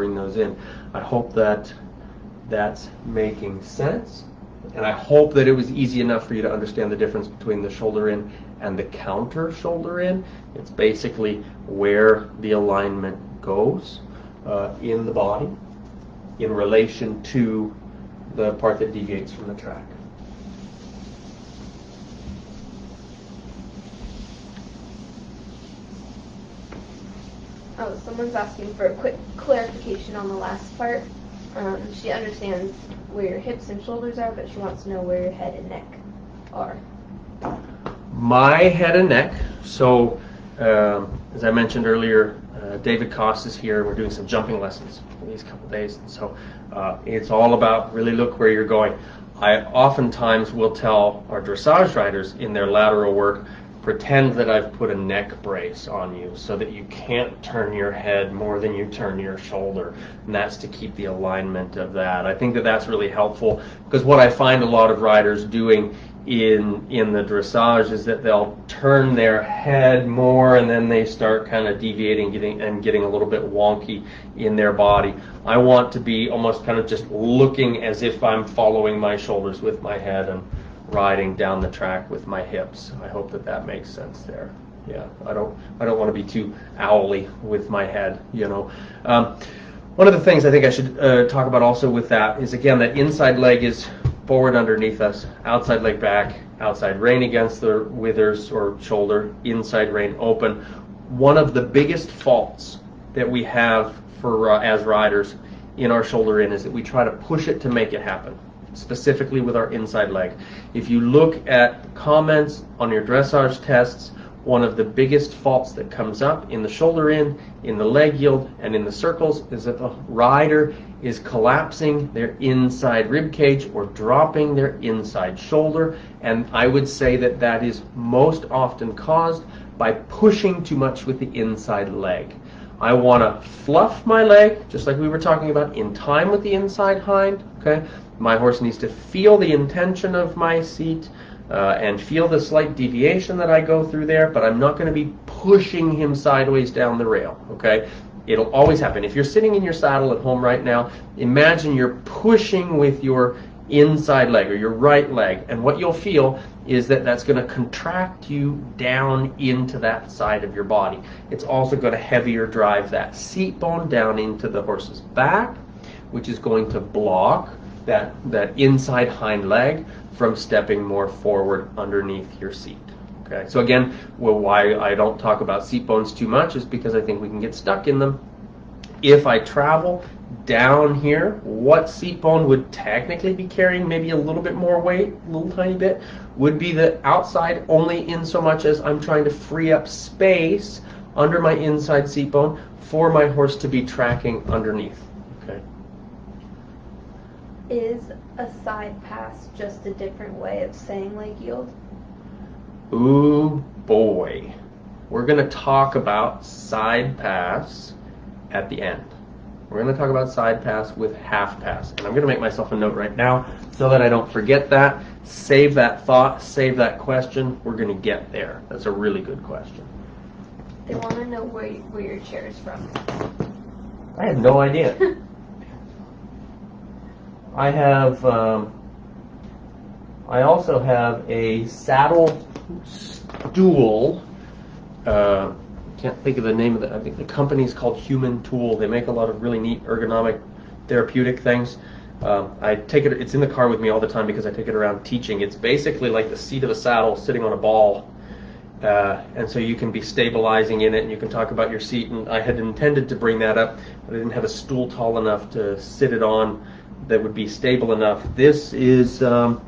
bring those in. I hope that that's making sense, and I hope that it was easy enough for you to understand the difference between the shoulder in and the counter shoulder in. It's basically where the alignment goes in the body in relation to the part that deviates from the track. Oh, someone's asking for a quick clarification on the last part. She understands where your hips and shoulders are, but she wants to know where your head and neck are. My head and neck, so as I mentioned earlier, David Koss is here. We're doing some jumping lessons for these couple of days, and so it's all about really look where you're going. I oftentimes will tell our dressage riders in their lateral work, pretend that I've put a neck brace on you so that you can't turn your head more than you turn your shoulder, and that's to keep the alignment of that. I think that that's really helpful, because what I find a lot of riders doing in the dressage is that they'll turn their head more and then they start kind of deviating, getting a little bit wonky in their body. I want to be almost kind of just looking as if I'm following my shoulders with my head and riding down the track with my hips. I hope that that makes sense there. Yeah, I don't want to be too owly with my head, you know. One of the things I think I should talk about also with that is, again, that inside leg is forward underneath us, outside leg back, outside rein against the withers or shoulder, inside rein open. One of the biggest faults that we have for as riders in our shoulder in is that we try to push it to make it happen, specifically with our inside leg. If you look at comments on your dressage tests, one of the biggest faults that comes up in the shoulder in the leg yield, and in the circles is that the rider is collapsing their inside rib cage or dropping their inside shoulder, and I would say that that is most often caused by pushing too much with the inside leg. I want to fluff my leg, just like we were talking about, in time with the inside hind. Okay, my horse needs to feel the intention of my seat and feel the slight deviation that I go through there, but I'm not going to be pushing him sideways down the rail. Okay, it'll always happen. If you're sitting in your saddle at home right now, imagine you're pushing with your inside leg or your right leg, and what you'll feel is that that's going to contract you down into that side of your body. It's also going to heavier drive that seat bone down into the horse's back, which is going to block that inside hind leg from stepping more forward underneath your seat. Okay, so again, why I don't talk about seat bones too much is because I think we can get stuck in them. If I travel down here, what seat bone would technically be carrying maybe a little bit more weight, a little tiny bit, would be the outside, only in so much as I'm trying to free up space under my inside seat bone for my horse to be tracking underneath. Okay. Is a side pass just a different way of saying leg yield? Ooh boy. We're going to talk about side pass at the end. We're going to talk about side pass with half pass. And I'm going to make myself a note right now so that I don't forget that. Save that thought, save that question. We're going to get there. That's a really good question. They want to know where your chair is from. I have no idea. I have, I also have a saddle stool. Can't think of the name of it. I think the company's called Human Tool. They make a lot of really neat ergonomic therapeutic things. I take it, it's in the car with me all the time because I take it around teaching. It's basically like the seat of a saddle sitting on a ball. And so you can be stabilizing in it, and you can talk about your seat. And I had intended to bring that up, but I didn't have a stool tall enough to sit it on that would be stable enough. This is, I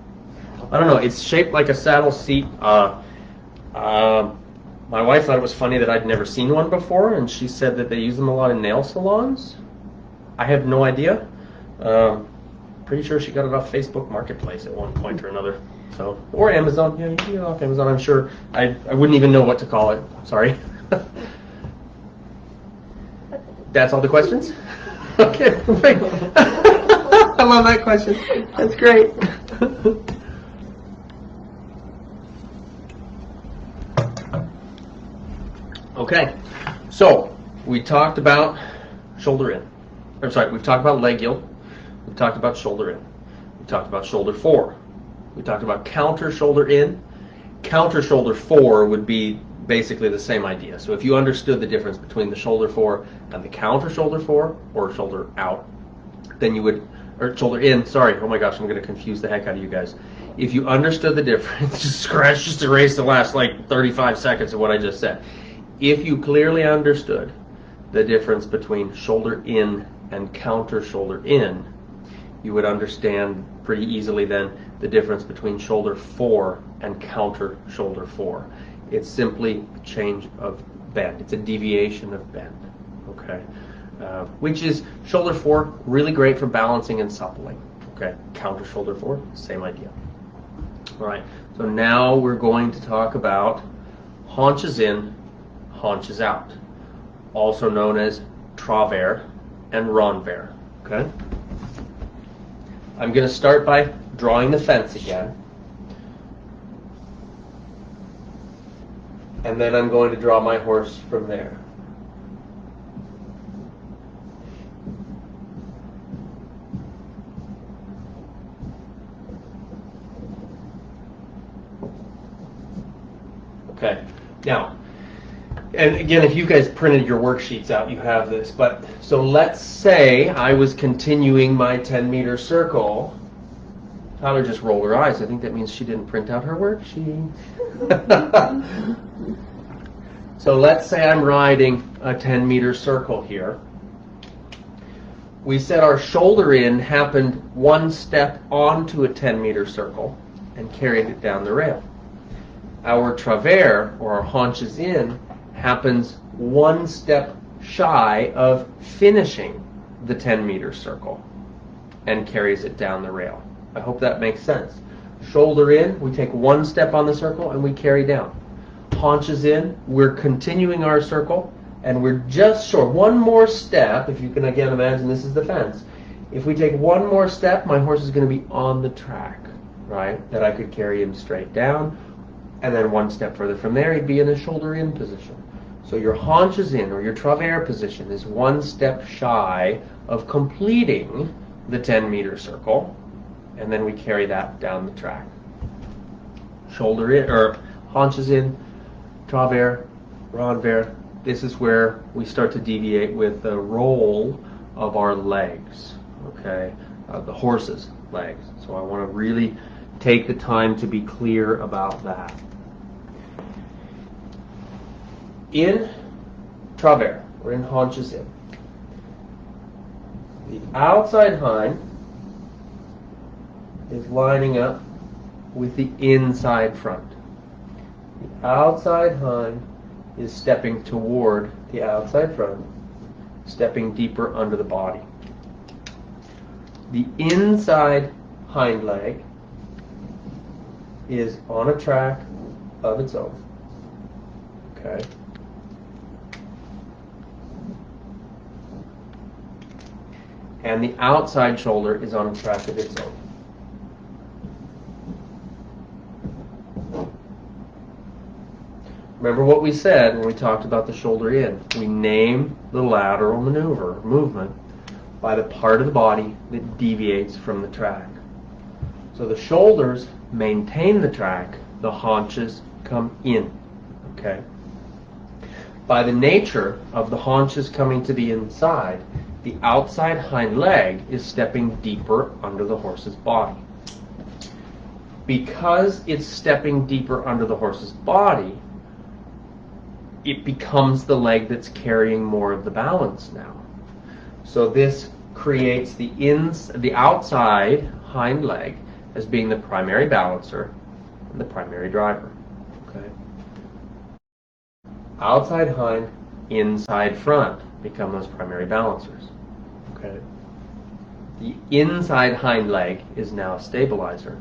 don't know, it's shaped like a saddle seat. My wife thought it was funny that I'd never seen one before, and she said that they use them a lot in nail salons. I have no idea. Pretty sure she got it off Facebook Marketplace at one point or another. So, or Amazon. Yeah, you can get it off Amazon, I'm sure. I wouldn't even know what to call it. Sorry. That's all the questions? Okay, great. I love that question. That's great. Okay, so we talked about shoulder in. we've talked about leg yield. We've talked about shoulder in. We talked about shoulder fore. We talked about counter shoulder in. Counter shoulder fore would be basically the same idea. So if you understood the difference between the shoulder fore and the counter shoulder fore, or shoulder out, then you would, or shoulder in, sorry, oh my gosh, I'm going to confuse the heck out of you guys. If you understood the difference, just erase the last like 35 seconds of what I just said. If you clearly understood the difference between shoulder in and counter shoulder in, you would understand pretty easily then the difference between shoulder fore and counter shoulder fore. It's simply a change of bend. It's a deviation of bend, okay? Which is shoulder fore, really great for balancing and suppling, okay? Counter shoulder fore, same idea. All right, so now we're going to talk about haunches in, haunches out, also known as travers and renvers, okay? I'm going to start by drawing the fence again. And then I'm going to draw my horse from there. Okay, now, and again, if you guys printed your worksheets out, you have this, but so let's say I was continuing my 10-meter circle. Tyler just rolled her eyes. I think that means she didn't print out her worksheet. So let's say I'm riding a 10-meter circle here. We said our shoulder in happened one step onto a 10-meter circle and carried it down the rail. Our travers, or our haunches in, happens one step shy of finishing the 10-meter circle and carries it down the rail. I hope that makes sense. Shoulder in, we take one step on the circle and we carry down. Haunches in, we're continuing our circle and we're just short. One more step, if you can again imagine this is the fence. If we take one more step, my horse is going to be on the track, right? That I could carry him straight down. And then one step further from there, he'd be in a shoulder in position. So your haunches in, or your travers position, is one step shy of completing the 10-meter circle, and then we carry that down the track. Shoulder in, or haunches in, travers, renvers. This is where we start to deviate with the roll of our legs, okay? The horse's legs. So I want to really take the time to be clear about that. In travers, or in haunches in, the outside hind is lining up with the inside front. The outside hind is stepping toward the outside front, stepping deeper under the body. The inside hind leg is on a track of its own. Okay. And the outside shoulder is on a track of its own. Remember what we said when we talked about the shoulder in. We name the lateral maneuver, movement, by the part of the body that deviates from the track. So the shoulders maintain the track, the haunches come in. Okay? By the nature of the haunches coming to the inside, the outside hind leg is stepping deeper under the horse's body. Because it's stepping deeper under the horse's body, it becomes the leg that's carrying more of the balance now. So this creates the outside hind leg as being the primary balancer and the primary driver. Okay. Outside hind, inside front become those primary balancers. Okay. The inside hind leg is now a stabilizer.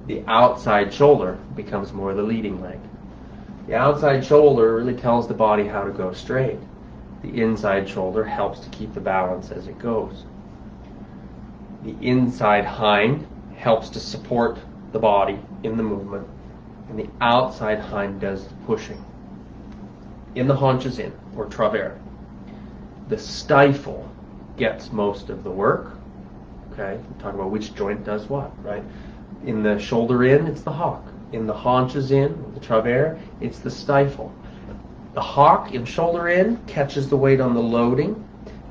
The outside shoulder becomes more the leading leg. The outside shoulder really tells the body how to go straight. The inside shoulder helps to keep the balance as it goes. The inside hind helps to support the body in the movement, and the outside hind does the pushing. In the haunches in, or travers, the stifle gets most of the work. Okay, we talk about which joint does what, right? In the shoulder in, it's the hock. In the haunches in, the travers, it's the stifle. The hock in shoulder in catches the weight on the loading.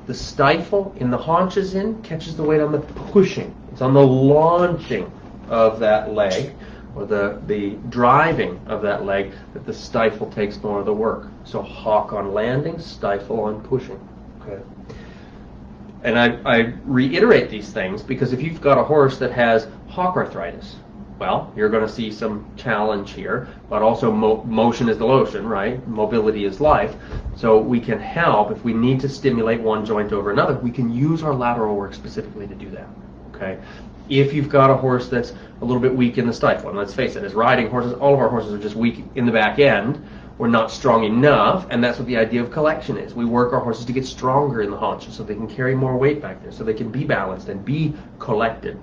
The stifle in the haunches in catches the weight on the pushing. It's on the launching of that leg, or the driving of that leg, that the stifle takes more of the work. So hock on landing, stifle on pushing. Okay. And I reiterate these things because if you've got a horse that has hock arthritis, well, you're going to see some challenge here, but also motion is the lotion, right? Mobility is life. So we can help if we need to stimulate one joint over another. We can use our lateral work specifically to do that. Okay. If you've got a horse that's a little bit weak in the stifle, and let's face it, as riding horses, all of our horses are just weak in the back end. We're not strong enough, and that's what the idea of collection is. We work our horses to get stronger in the haunches so they can carry more weight back there, so they can be balanced and be collected.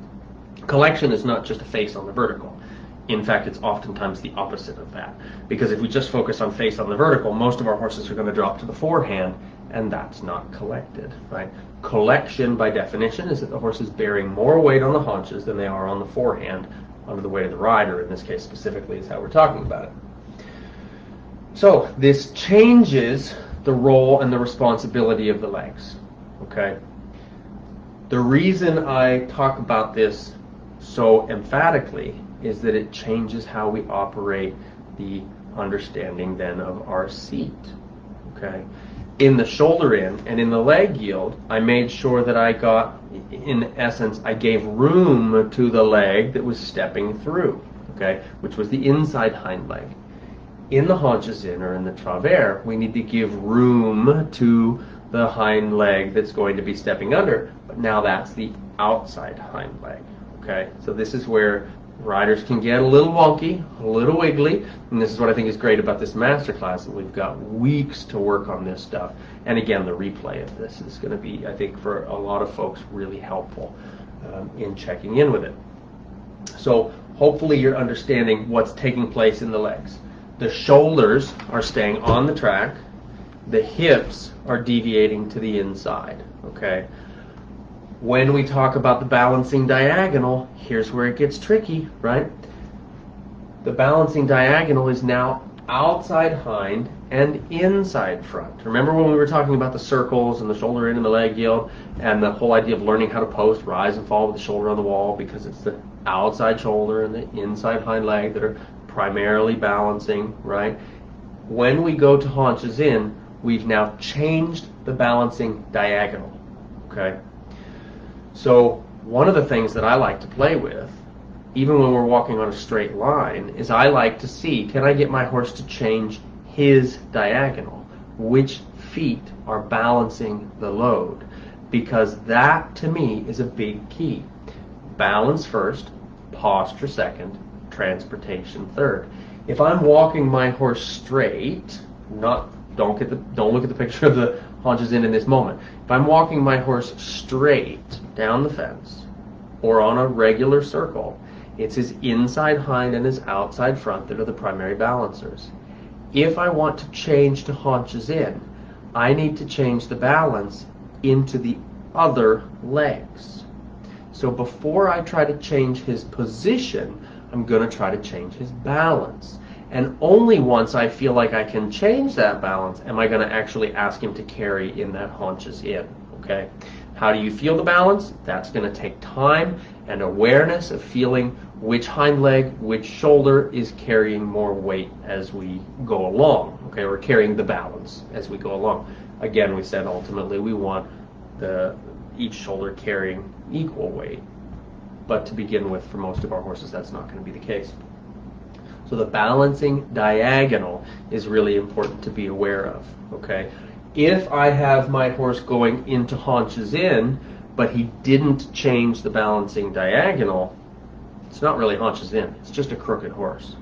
Collection is not just a face on the vertical. In fact, it's oftentimes the opposite of that. Because if we just focus on face on the vertical, most of our horses are going to drop to the forehand, and that's not collected, right? Collection, by definition, is that the horse is bearing more weight on the haunches than they are on the forehand under the weight of the rider. In this case specifically is how we're talking about it. So this changes the role and the responsibility of the legs, okay? The reason I talk about this so emphatically is that it changes how we operate the understanding then of our seat, okay? In the shoulder in and in the leg yield, I made sure that I got, in essence, I gave room to the leg that was stepping through, okay, which was the inside hind leg. In the haunches in, or in the travers, we need to give room to the hind leg that's going to be stepping under, but now that's the outside hind leg, okay? So this is where riders can get a little wonky, a little wiggly, and this is what I think is great about this masterclass, that we've got weeks to work on this stuff. And again, the replay of this is going to be, I think, for a lot of folks, really helpful in checking in with it. So hopefully you're understanding what's taking place in the legs. The shoulders are staying on the track. The hips are deviating to the inside, okay? When we talk about the balancing diagonal, here's where it gets tricky, right? The balancing diagonal is now outside hind and inside front. Remember when we were talking about the circles and the shoulder in and the leg yield and the whole idea of learning how to post, rise and fall with the shoulder on the wall, because it's the outside shoulder and the inside hind leg that are primarily balancing, right? When we go to haunches in, we've now changed the balancing diagonal, okay? So one of the things that I like to play with, even when we're walking on a straight line, is I like to see, can I get my horse to change his diagonal? Which feet are balancing the load? Because that, to me, is a big key. Balance first, posture second, transportation third. If I'm walking my horse straight, don't look at the picture of the haunches in this moment. If I'm walking my horse straight down the fence or on a regular circle, it's his inside hind and his outside front that are the primary balancers. If I want to change to haunches in, I need to change the balance into the other legs. So before I try to change his position, I'm going to try to change his balance. And only once I feel like I can change that balance am I going to actually ask him to carry in that haunches in, okay? How do you feel the balance? That's going to take time and awareness of feeling which hind leg, which shoulder is carrying more weight as we go along, okay? Or carrying the balance as we go along. Again, we said ultimately we want each shoulder carrying equal weight. But to begin with, for most of our horses, that's not going to be the case. So the balancing diagonal is really important to be aware of, okay? If I have my horse going into haunches in, but he didn't change the balancing diagonal, it's not really haunches in, it's just a crooked horse.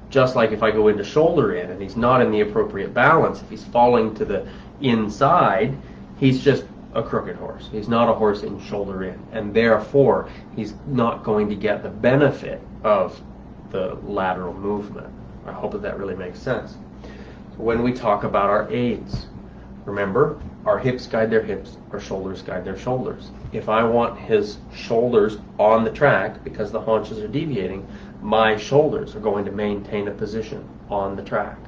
Just like if I go into shoulder in and he's not in the appropriate balance, if he's falling to the inside, he's just a crooked horse. He's not a horse in shoulder in, and therefore he's not going to get the benefit of the lateral movement. I hope that really makes sense. So when we talk about our aids, remember, Our hips guide their hips, our shoulders guide their shoulders. If I want his shoulders on the track because the haunches are deviating, my shoulders are going to maintain a position on the track.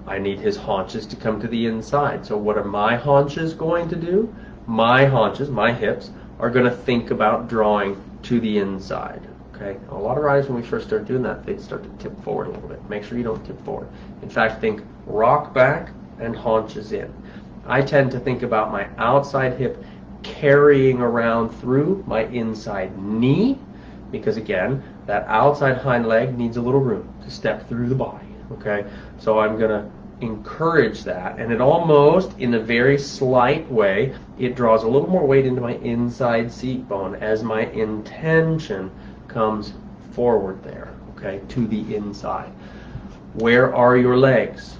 I need his haunches to come to the inside. So what are my haunches going to do? My haunches, my hips, are going to think about drawing to the inside. Okay? A lot of riders, when we first start doing that, they start to tip forward a little bit. Make sure you don't tip forward. In fact, think rock back and haunches in. I tend to think about my outside hip carrying around through my inside knee, because again, that outside hind leg needs a little room to step through the body. Okay, so I'm going to encourage that, and it almost, in a very slight way, it draws a little more weight into my inside seat bone as my intention comes forward there, okay, to the inside. Where are your legs?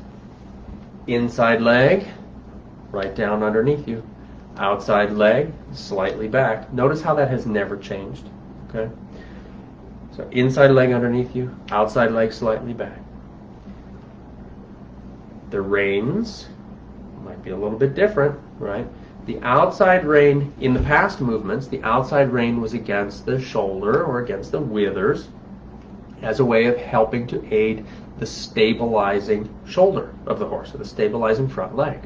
Inside leg, right down underneath you. Outside leg, slightly back. Notice how that has never changed, okay? So inside leg underneath you, outside leg slightly back. The reins might be a little bit different, right? The outside rein, in the past movements, the outside rein was against the shoulder or against the withers as a way of helping to aid the stabilizing shoulder of the horse, or the stabilizing front leg.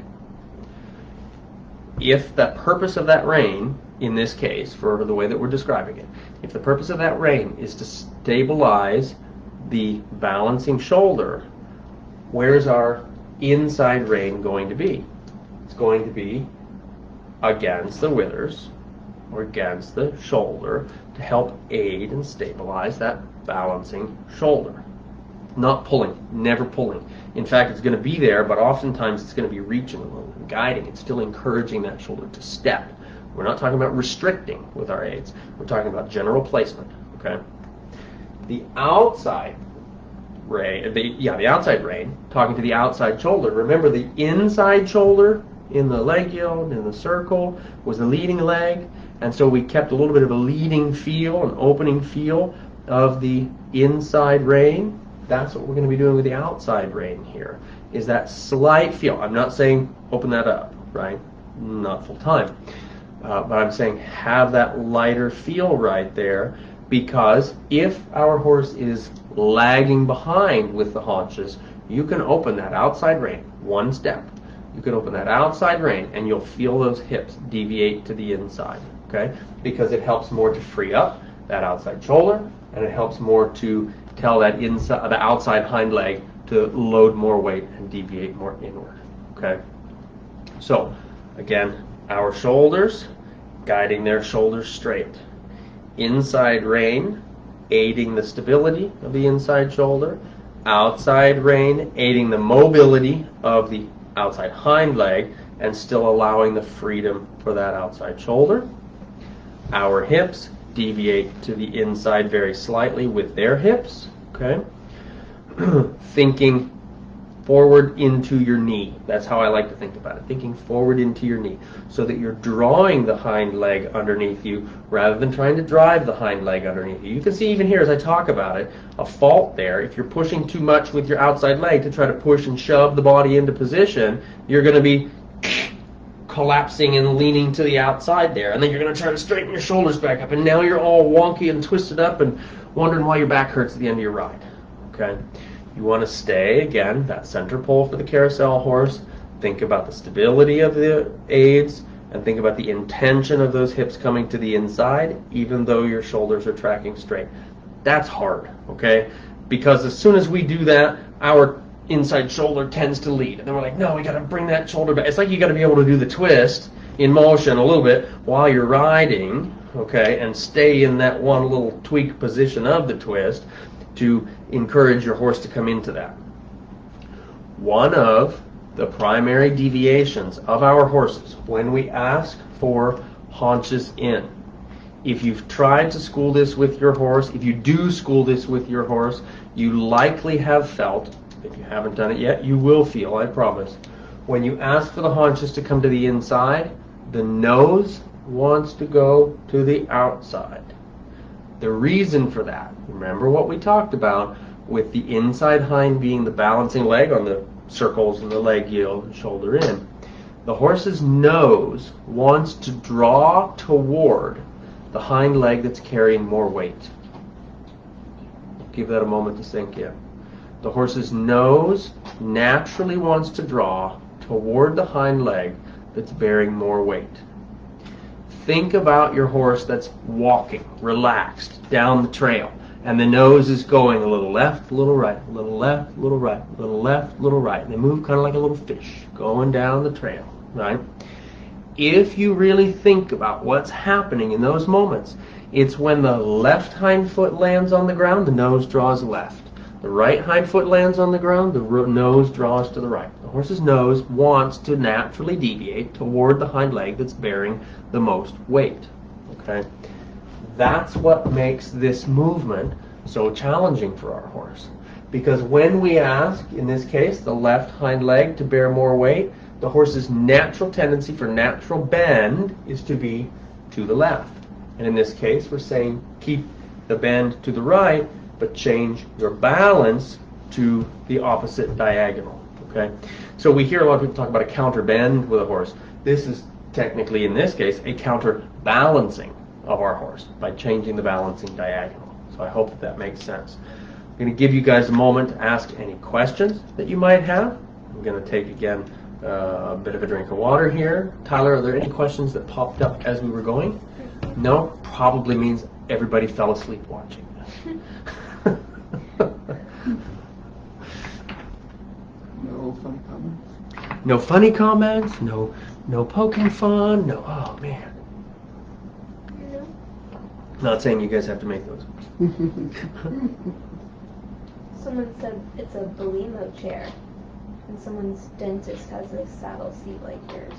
If the purpose of that rein, in this case, for the way that we're describing it, if the purpose of that rein is to stabilize the balancing shoulder, where's our inside rein going to be? It's going to be against the withers or against the shoulder to help aid and stabilize that balancing shoulder. Not pulling, never pulling. In fact, it's going to be there, but oftentimes it's going to be reaching a little and guiding. It's still encouraging that shoulder to step. We're not talking about restricting with our aids. We're talking about general placement, okay? The outside rein, the outside rein, talking to the outside shoulder. Remember, the inside shoulder in the leg yield, in the circle, was the leading leg, and so we kept a little bit of a leading feel, an opening feel of the inside rein. That's what we're going to be doing with the outside rein here, is that slight feel. I'm not saying open that up, right? Not full time. But I'm saying have that lighter feel right there, because if our horse is lagging behind with the haunches, you can open that outside rein one step. You can open that outside rein and you'll feel those hips deviate to the inside, okay? Because it helps more to free up that outside shoulder, and it helps more to tell that inside, the outside hind leg to load more weight and deviate more inward, okay? So, again, our shoulders, guiding their shoulders straight. Inside rein, aiding the stability of the inside shoulder. Outside rein, aiding the mobility of the outside hind leg and still allowing the freedom for that outside shoulder. Our hips deviate to the inside very slightly with their hips, okay? Thinking forward into your knee. That's how I like to think about it. Thinking forward into your knee, so that you're drawing the hind leg underneath you rather than trying to drive the hind leg underneath you. You can see even here as I talk about it, a fault there. If you're pushing too much with your outside leg to try to push and shove the body into position, you're going to be collapsing and leaning to the outside there, and then you're going to try to straighten your shoulders back up, and now you're all wonky and twisted up and wondering why your back hurts at the end of your ride. Okay? You want to stay, again, that center pole for the carousel horse. Think about the stability of the aids, and think about the intention of those hips coming to the inside, even though your shoulders are tracking straight. That's hard, okay? Because as soon as we do that, our inside shoulder tends to lead. And then we're like, no, we got to bring that shoulder back. It's like you got to be able to do the twist in motion a little bit while you're riding, okay, and stay in that one little tweak position of the twist to encourage your horse to come into that. One of the primary deviations of our horses when we ask for haunches in, if you've tried to school this with your horse, if you do school this with your horse, you likely have felt, if you haven't done it yet, you will feel, I promise, when you ask for the haunches to come to the inside, the nose wants to go to the outside. The reason for that, remember what we talked about with the inside hind being the balancing leg on the circles and the leg yield and shoulder in. The horse's nose wants to draw toward the hind leg that's carrying more weight. Give that a moment to sink in. The horse's nose naturally wants to draw toward the hind leg that's bearing more weight. Think about your horse that's walking, relaxed, down the trail, and the nose is going a little left, a little right, a little left, a little right, a little left, a little right. And they move kind of like a little fish going down the trail, right? If you really think about what's happening in those moments, it's when the left hind foot lands on the ground, the nose draws left. The right hind foot lands on the ground, the nose draws to the right. The horse's nose wants to naturally deviate toward the hind leg that's bearing the most weight. Okay? That's what makes this movement so challenging for our horse. Because when we ask, in this case, the left hind leg to bear more weight, the horse's natural tendency for natural bend is to be to the left. And in this case, we're saying keep the bend to the right, but change your balance to the opposite diagonal. Okay? So we hear a lot of people talk about a counter bend with a horse. This is technically, in this case, a counterbalancing of our horse by changing the balancing diagonal. So I hope that makes sense. I'm going to give you guys a moment to ask any questions that you might have. I'm going to take, again, a bit of a drink of water here. Tyler, are there any questions that popped up as we were going? No? Probably means everybody fell asleep watching. No funny comments? No funny comments? No poking fun? No, oh man. No. Not saying you guys have to make those. Someone said it's a Belimo chair, and someone's dentist has a saddle seat like yours.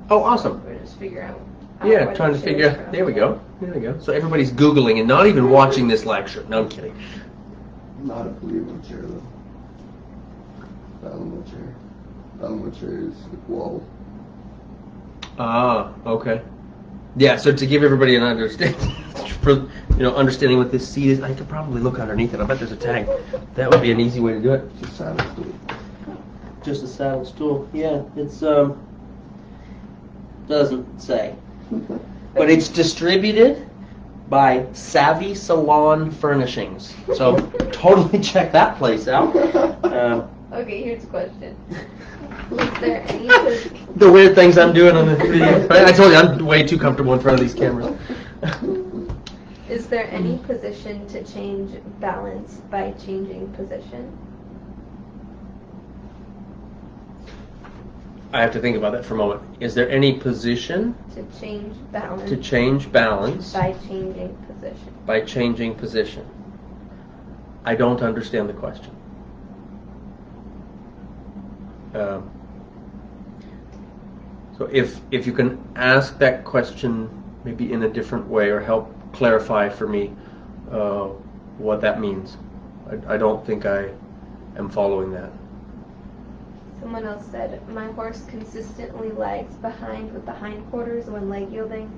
Oh, awesome. We're just figuring out. Yeah, where trying the to figure chair's out. from. There we go. There we go. So everybody's Googling and not even watching this lecture. No, I'm kidding. Not a Belimo chair though. Balamo chair. Balamo chair is the wall. Ah, okay. Yeah, so to give everybody an understanding, for understanding what this seat is, I could probably look underneath it. I bet there's a tag. That would be an easy way to do it. It's a saddle stool. Just a saddle stool. Yeah, it's doesn't say, but it's distributed by Savvy Salon Furnishings. So totally check that place out. Okay, here's a question. Is there any The weird things I'm doing on the video. I told you I'm way too comfortable in front of these cameras. is there any position to change balance by changing position? I have to think about that for a moment. Is there any position To change balance to change balance by changing position. by changing position? I don't understand the question. So if you can ask that question maybe in a different way or help clarify for me what that means. I don't think I am following that. Someone else said, my horse consistently lags behind with the hindquarters when leg yielding.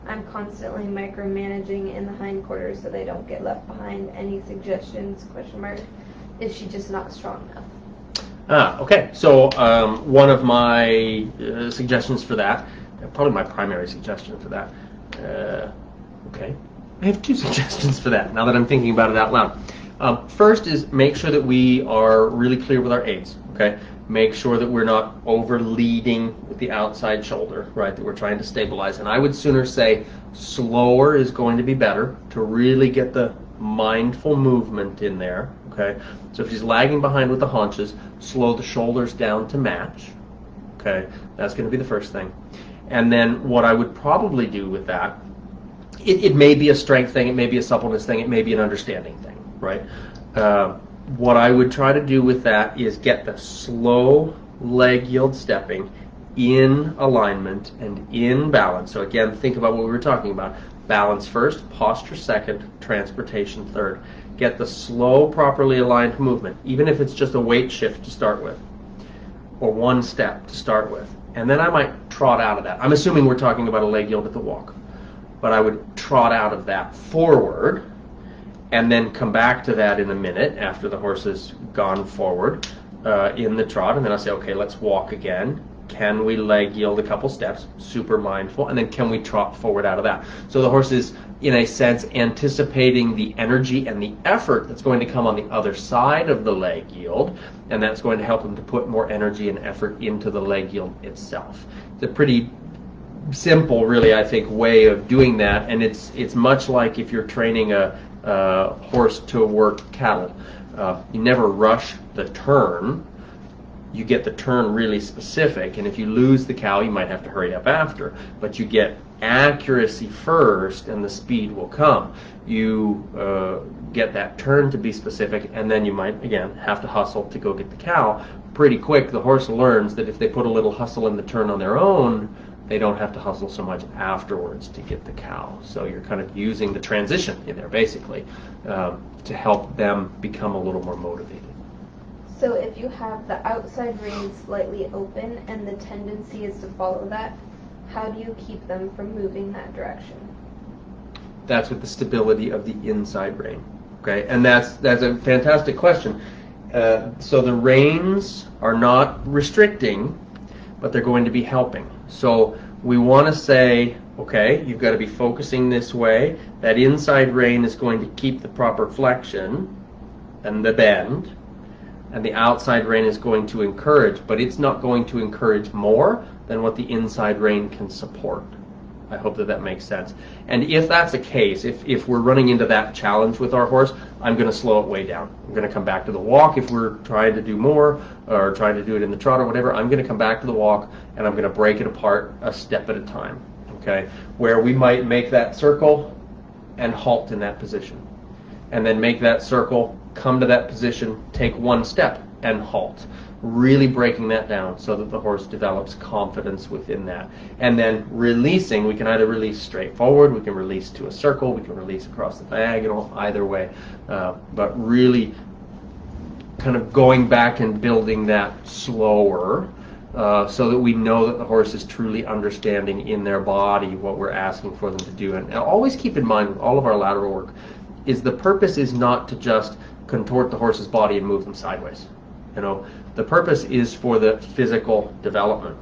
I'm constantly micromanaging in the hindquarters so they don't get left behind. Any suggestions? ? Is she just not strong enough? Okay. So one of my suggestions for that, probably my primary suggestion for that, okay, I have two suggestions for that now that I'm thinking about it out loud. First is make sure that we are really clear with our aids, okay? Make sure that we're not over leading with the outside shoulder, right, that we're trying to stabilize. And I would sooner say slower is going to be better to really get the mindful movement in there, okay? So if she's lagging behind with the haunches, slow the shoulders down to match, okay? That's going to be the first thing. And then what I would probably do with that, it may be a strength thing, it may be a suppleness thing, it may be an understanding thing, right? What I would try to do with that is get the slow leg yield stepping in alignment and in balance. So again, think about what we were talking about. Balance first, posture second, transportation third. Get the slow, properly aligned movement, even if it's just a weight shift to start with, or one step to start with. And then I might trot out of that. I'm assuming we're talking about a leg yield at the walk. But I would trot out of that forward, and then come back to that in a minute after the horse has gone forward in the trot, and then I'll say, okay, let's walk again, Can we leg yield a couple steps? Super mindful. And then can we trot forward out of that? So the horse is, in a sense, anticipating the energy and the effort that's going to come on the other side of the leg yield, and that's going to help him to put more energy and effort into the leg yield itself. It's a pretty simple, really, I think, way of doing that, and it's much like if you're training a horse to work cattle. You never rush the turn. You get the turn really specific, and if you lose the cow, you might have to hurry up after, but you get accuracy first and the speed will come. You get that turn to be specific, and then you might, again, have to hustle to go get the cow. Pretty quick, the horse learns that if they put a little hustle in the turn on their own, they don't have to hustle so much afterwards to get the cow. So you're kind of using the transition in there, basically, to help them become a little more motivated. So if you have the outside rein slightly open and the tendency is to follow that, how do you keep them from moving that direction? That's with the stability of the inside rein. Okay, and that's a fantastic question. So the reins are not restricting, but they're going to be helping. So we want to say, okay, you've got to be focusing this way. That inside rein is going to keep the proper flexion and the bend, and the outside rein is going to encourage, but it's not going to encourage more than what the inside rein can support. I hope that makes sense. And if that's the case, if we're running into that challenge with our horse, I'm going to slow it way down. I'm going to come back to the walk if we're trying to do more, or trying to do it in the trot or whatever. I'm going to come back to the walk, and I'm going to break it apart a step at a time, okay? Where we might make that circle and halt in that position, and then make that circle, come to that position, take one step and halt. Really breaking that down so that the horse develops confidence within that. And then releasing, we can either release straight forward, we can release to a circle, we can release across the diagonal, either way. But really kind of going back and building that slower, so that we know that the horse is truly understanding in their body what we're asking for them to do. And always keep in mind with all of our lateral work is the purpose is not to just contort the horse's body and move them sideways. You know, the purpose is for the physical development.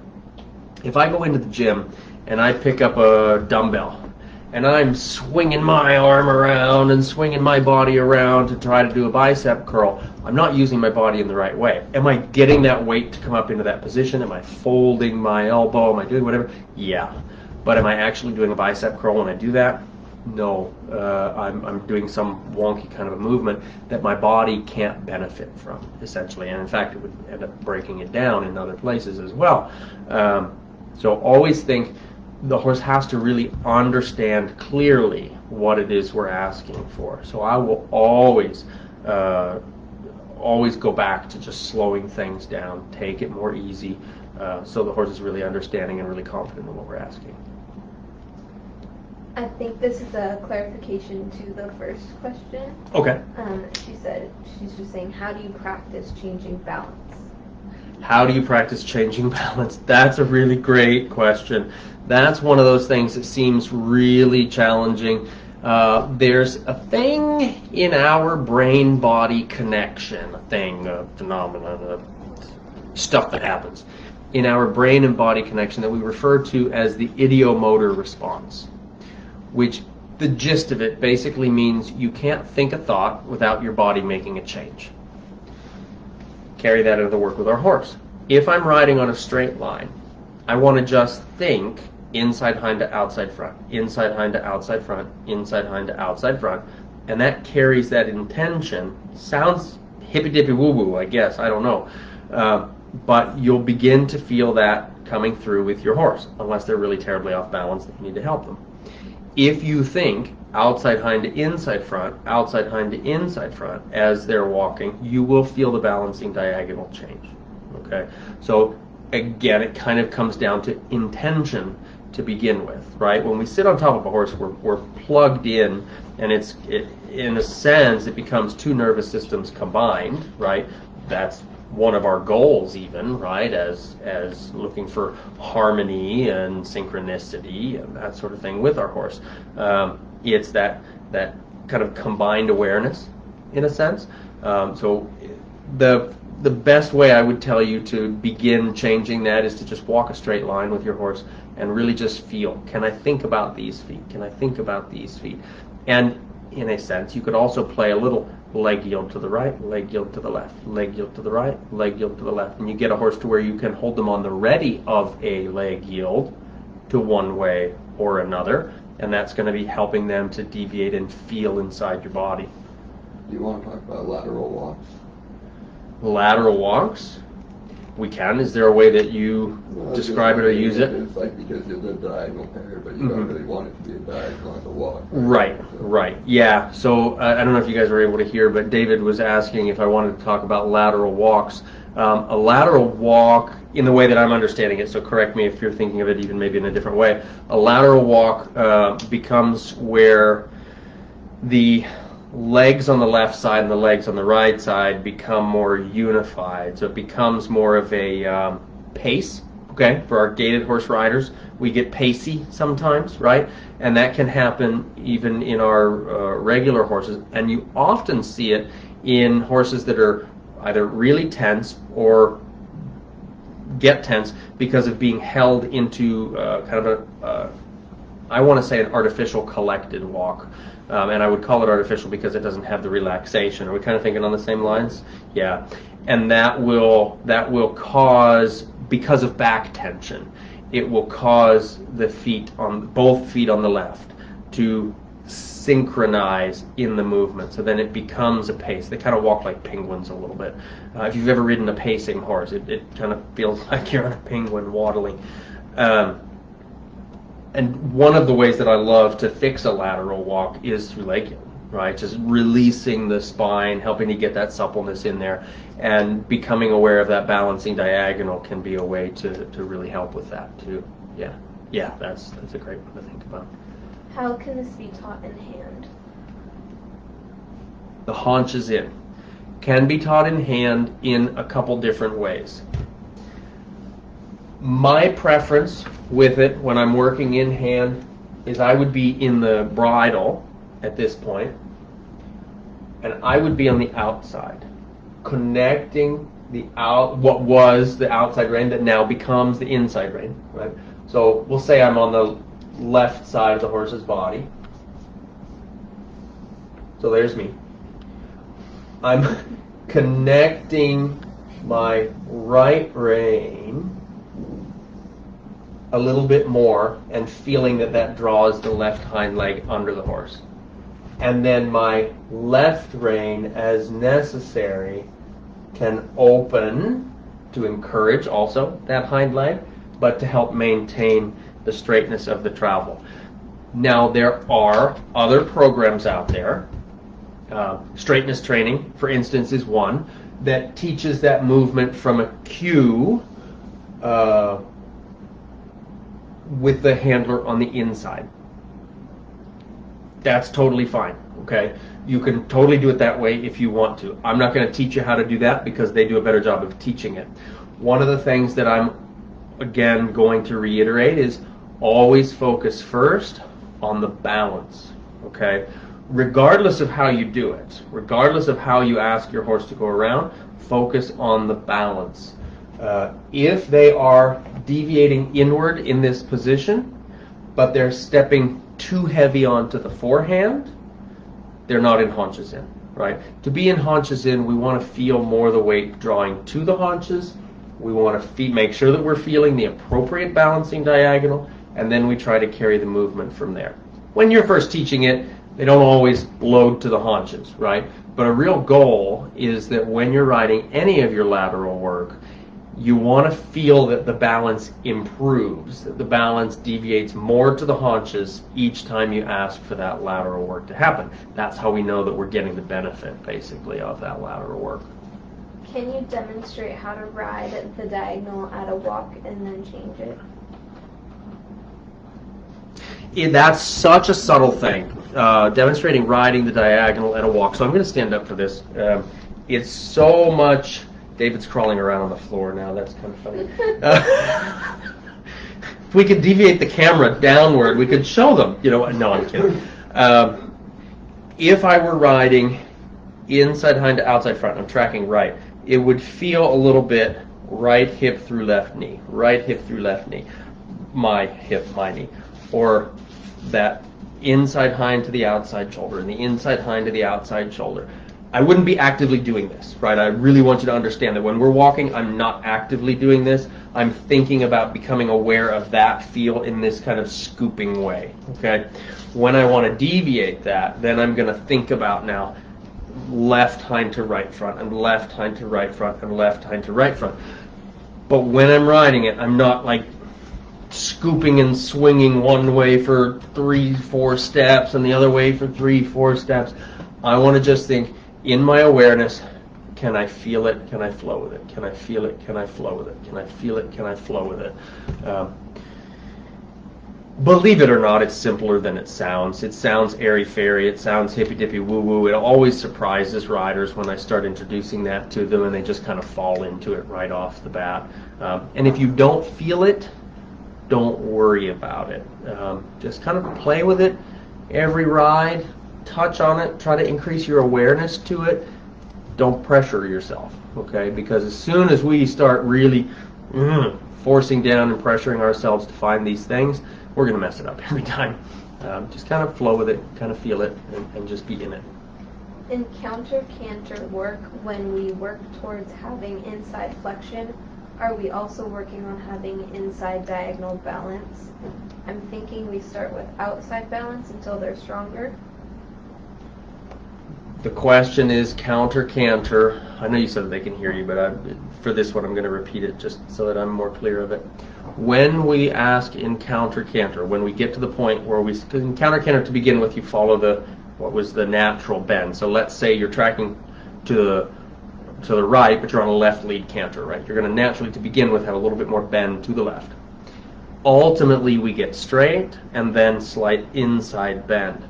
If I go into the gym and I pick up a dumbbell and I'm swinging my arm around and swinging my body around to try to do a bicep curl, I'm not using my body in the right way. Am I getting that weight to come up into that position? Am I folding my elbow? Am I doing whatever? Yeah. But am I actually doing a bicep curl when I do that? No, I'm doing some wonky kind of a movement that my body can't benefit from, essentially. And in fact, it would end up breaking it down in other places as well. So always think the horse has to really understand clearly what it is we're asking for. So I will always go back to just slowing things down, take it more easy, so the horse is really understanding and really confident in what we're asking. I think this is a clarification to the first question. Okay. She said, she's just saying, how do you practice changing balance? How do you practice changing balance? That's a really great question. That's one of those things that seems really challenging. There's a thing in our brain-body connection, a phenomenon, stuff that happens in our brain and body connection that we refer to as the ideomotor response, which the gist of it basically means you can't think a thought without your body making a change. Carry that into the work with our horse. If I'm riding on a straight line, I want to just think inside hind to outside front, inside hind to outside front, inside hind to outside front, and that carries that intention. Sounds hippy-dippy woo-woo, I guess, I don't know. But you'll begin to feel that coming through with your horse, unless they're really terribly off balance that you need to help them. If you think outside hind to inside front, outside hind to inside front as they're walking, you will feel the balancing diagonal change. Okay? So again, it kind of comes down to intention to begin with, right? When we sit on top of a horse, we're plugged in, and in a sense, it becomes two nervous systems combined, right? That's one of our goals even, right, as looking for harmony and synchronicity and that sort of thing with our horse. It's that kind of combined awareness in a sense. So the the best way I would tell you to begin changing that is to just walk a straight line with your horse and really just feel, can I think about these feet? Can I think about these feet? And in a sense, you could also play a little leg yield to the right, leg yield to the left, leg yield to the right, leg yield to the left. And you get a horse to where you can hold them on the ready of a leg yield to one way or another. And that's going to be helping them to deviate and feel inside your body. Do you want to talk about lateral walks? Lateral walks? We can. Is there a way that you describe it or use it? It's like because it's a diagonal pair, but you don't really want it to be a diagonal as a walk. Right, right. Yeah. So I don't know if you guys were able to hear, but David was asking if I wanted to talk about lateral walks. A lateral walk, in the way that I'm understanding it, so correct me if you're thinking of it even maybe in a different way, a lateral walk becomes where the legs on the left side and the legs on the right side become more unified. So it becomes more of a pace, okay? For our gaited horse riders, we get pacey sometimes, right? And that can happen even in our regular horses. And you often see it in horses that are either really tense or get tense because of being held into kind of a, I want to say an artificial collected walk. And I would call it artificial because it doesn't have the relaxation. Are we kind of thinking on the same lines? Yeah. And that will cause, because of back tension, it will cause the feet on both feet on the left to synchronize in the movement. So then it becomes a pace. They kind of walk like penguins a little bit. If you've ever ridden a pacing horse, it kind of feels like you're on a penguin waddling. And one of the ways that I love to fix a lateral walk is through leg yield, right? Just releasing the spine, helping to get that suppleness in there, and becoming aware of that balancing diagonal can be a way to really help with that too. Yeah, that's a great one to think about. How can this be taught in hand? The haunches in. Can be taught in hand in a couple different ways. My preference with it when I'm working in hand is I would be in the bridle at this point, and I would be on the outside, connecting what was the outside rein that now becomes the inside rein, right? So we'll say I'm on the left side of the horse's body. So there's me. I'm connecting my right rein a little bit more and feeling that draws the left hind leg under the horse. And then my left rein, as necessary, can open to encourage also that hind leg, but to help maintain the straightness of the travel. Now there are other programs out there. Straightness training, for instance, is one that teaches that movement from a cue with the handler on the inside. That's totally fine, okay? You can totally do it that way if you want to. I'm not going to teach you how to do that because they do a better job of teaching it. One of the things that I'm, again, going to reiterate is always focus first on the balance, okay? Regardless of how you do it, regardless of how you ask your horse to go around, focus on the balance. If they are deviating inward in this position, but they're stepping too heavy onto the forehand, they're not in haunches in, right? To be in haunches in, we want to feel more the weight drawing to the haunches. We want to make sure that we're feeling the appropriate balancing diagonal, and then we try to carry the movement from there. When you're first teaching it, they don't always load to the haunches, right? But a real goal is that when you're riding any of your lateral work, you want to feel that the balance improves, that the balance deviates more to the haunches each time you ask for that lateral work to happen. That's how we know that we're getting the benefit, basically, of that lateral work. Can you demonstrate how to ride the diagonal at a walk and then change it? That's such a subtle thing, demonstrating riding the diagonal at a walk. So I'm going to stand up for this. It's so much... David's crawling around on the floor now. That's kind of funny. If we could deviate the camera downward, we could show them. No, I'm kidding. If I were riding inside hind to outside front, I'm tracking right. it would feel a little bit right hip through left knee, right hip through left knee, my hip, my knee, or that inside hind to the outside shoulder and the inside hind to the outside shoulder. I wouldn't be actively doing this, right? I really want you to understand that when we're walking, I'm not actively doing this. I'm thinking about becoming aware of that feel in this kind of scooping way, okay? When I want to deviate that, then I'm going to think about now left hind to right front and left hind to right front and left hind to right front. But when I'm riding it, I'm not like scooping and swinging one way for 3-4 steps and the other way for 3-4 steps. I want to just think, in my awareness, can I feel it? Can I flow with it? Can I feel it? Can I flow with it? Can I feel it? Can I flow with it? Believe it or not, it's simpler than it sounds. It sounds airy-fairy. It sounds hippy-dippy woo-woo. It always surprises riders when I start introducing that to them, and they just kind of fall into it right off the bat. And if you don't feel it, don't worry about it. Just kind of play with it every ride. Touch on it, try to increase your awareness to it. Don't pressure yourself, okay? Because as soon as we start really forcing down and pressuring ourselves to find these things, we're going to mess it up every time. Just kind of flow with it, kind of feel it, and just be in it. In counter-canter work, when we work towards having inside flexion, are we also working on having inside diagonal balance? I'm thinking we start with outside balance until they're stronger. The question is counter-canter. I know you said that they can hear you, but for this one I'm going to repeat it just so that I'm more clear of it. When we ask in counter-canter, when we get to the point where we, because in counter-canter to begin with, you follow what was the natural bend. So let's say you're tracking to the right, but you're on a left lead canter, right? You're going to naturally, to begin with, have a little bit more bend to the left. Ultimately, we get straight and then slight inside bend.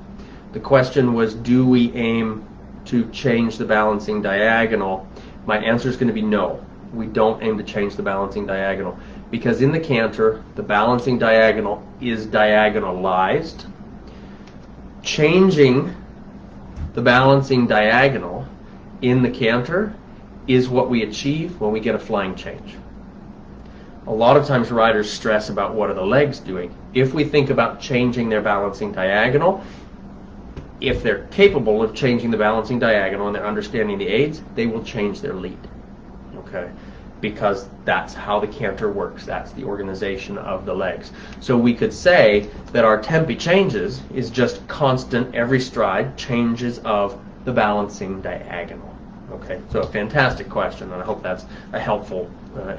The question was, do we aim to change the balancing diagonal? My answer is going to be no. We don't aim to change the balancing diagonal, because in the canter, the balancing diagonal is diagonalized. Changing the balancing diagonal in the canter is what we achieve when we get a flying change. A lot of times riders stress about what are the legs doing. If we think about changing their balancing diagonal, if they're capable of changing the balancing diagonal and they're understanding the aids, they will change their lead, okay? Because that's how the canter works. That's the organization of the legs. So we could say that our tempi changes is just constant, every stride, changes of the balancing diagonal. Okay, so a fantastic question, and I hope that's a helpful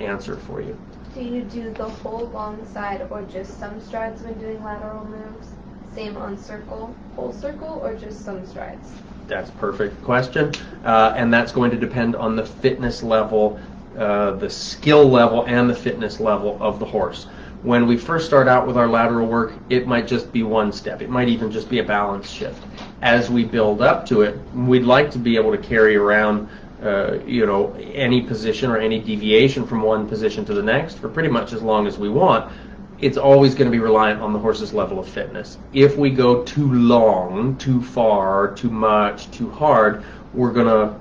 answer for you. Do you do the whole long side or just some strides when doing lateral moves? Same on circle, whole circle, or just some strides? That's a perfect question, and that's going to depend on the fitness level, the skill level, and the fitness level of the horse. When we first start out with our lateral work, it might just be one step. It might even just be a balance shift. As we build up to it, we'd like to be able to carry around any position or any deviation from one position to the next for pretty much as long as we want. It's always going to be reliant on the horse's level of fitness. If we go too long, too far, too much, too hard, we're going to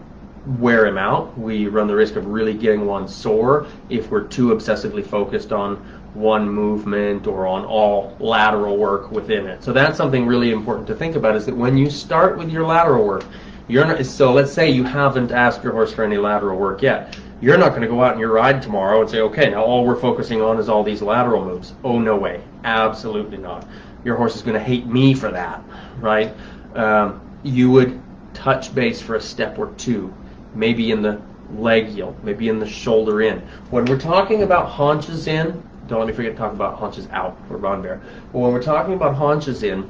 wear him out. We run the risk of really getting one sore if we're too obsessively focused on one movement or on all lateral work within it. So that's something really important to think about, is that when you start with your lateral work, so let's say you haven't asked your horse for any lateral work yet. You're not going to go out in your ride tomorrow and say, okay, now all we're focusing on is all these lateral moves. Oh, no way. Absolutely not. Your horse is going to hate me for that, right? You would touch base for a step or two, maybe in the leg yield, maybe in the shoulder in. When we're talking about haunches in, don't let me forget to talk about haunches out for Ron Bear. But when we're talking about haunches in,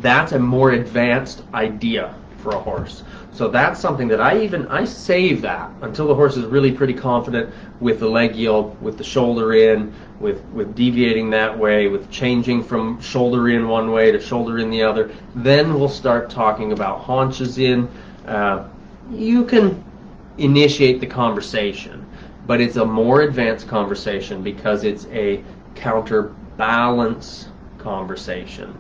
that's a more advanced idea for a horse. So that's something that I save that until the horse is really pretty confident with the leg yield, with the shoulder in, with deviating that way, with changing from shoulder in one way to shoulder in the other. Then we'll start talking about haunches in. You can initiate the conversation, but it's a more advanced conversation because it's a counterbalance conversation.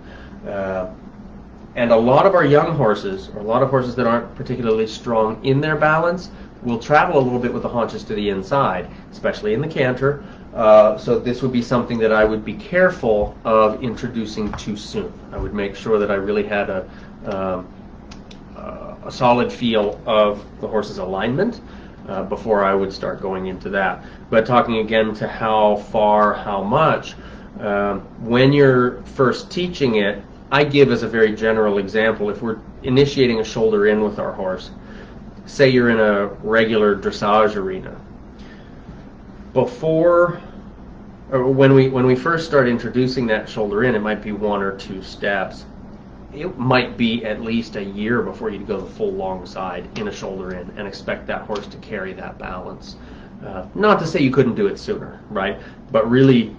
And a lot of our young horses, or a lot of horses that aren't particularly strong in their balance, will travel a little bit with the haunches to the inside, especially in the canter. So this would be something that I would be careful of introducing too soon. I would make sure that I really had a solid feel of the horse's alignment before I would start going into that. But talking again to how far, how much, when you're first teaching it, I give as a very general example, if we're initiating a shoulder in with our horse, say you're in a regular dressage arena, when we first start introducing that shoulder in, it might be 1 or 2 steps. It might be at least a year before you go the full long side in a shoulder in and expect that horse to carry that balance. Not to say you couldn't do it sooner, right? But really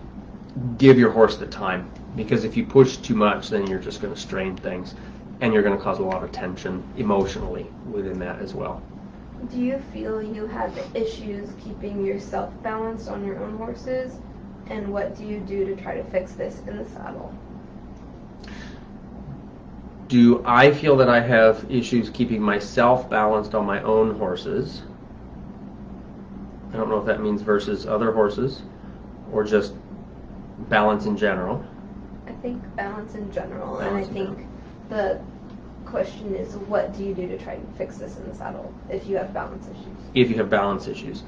give your horse the time, because if you push too much, then you're just going to strain things, and you're going to cause a lot of tension emotionally within that as well. Do you feel you have issues keeping yourself balanced on your own horses? And what do you do to try to fix this in the saddle? Do I feel that I have issues keeping myself balanced on my own horses? I don't know if that means versus other horses or just balance in general. I think balance in general, Balance and I in think the question is, what do you do to try and fix this in the saddle if you have balance issues? If you have balance issues.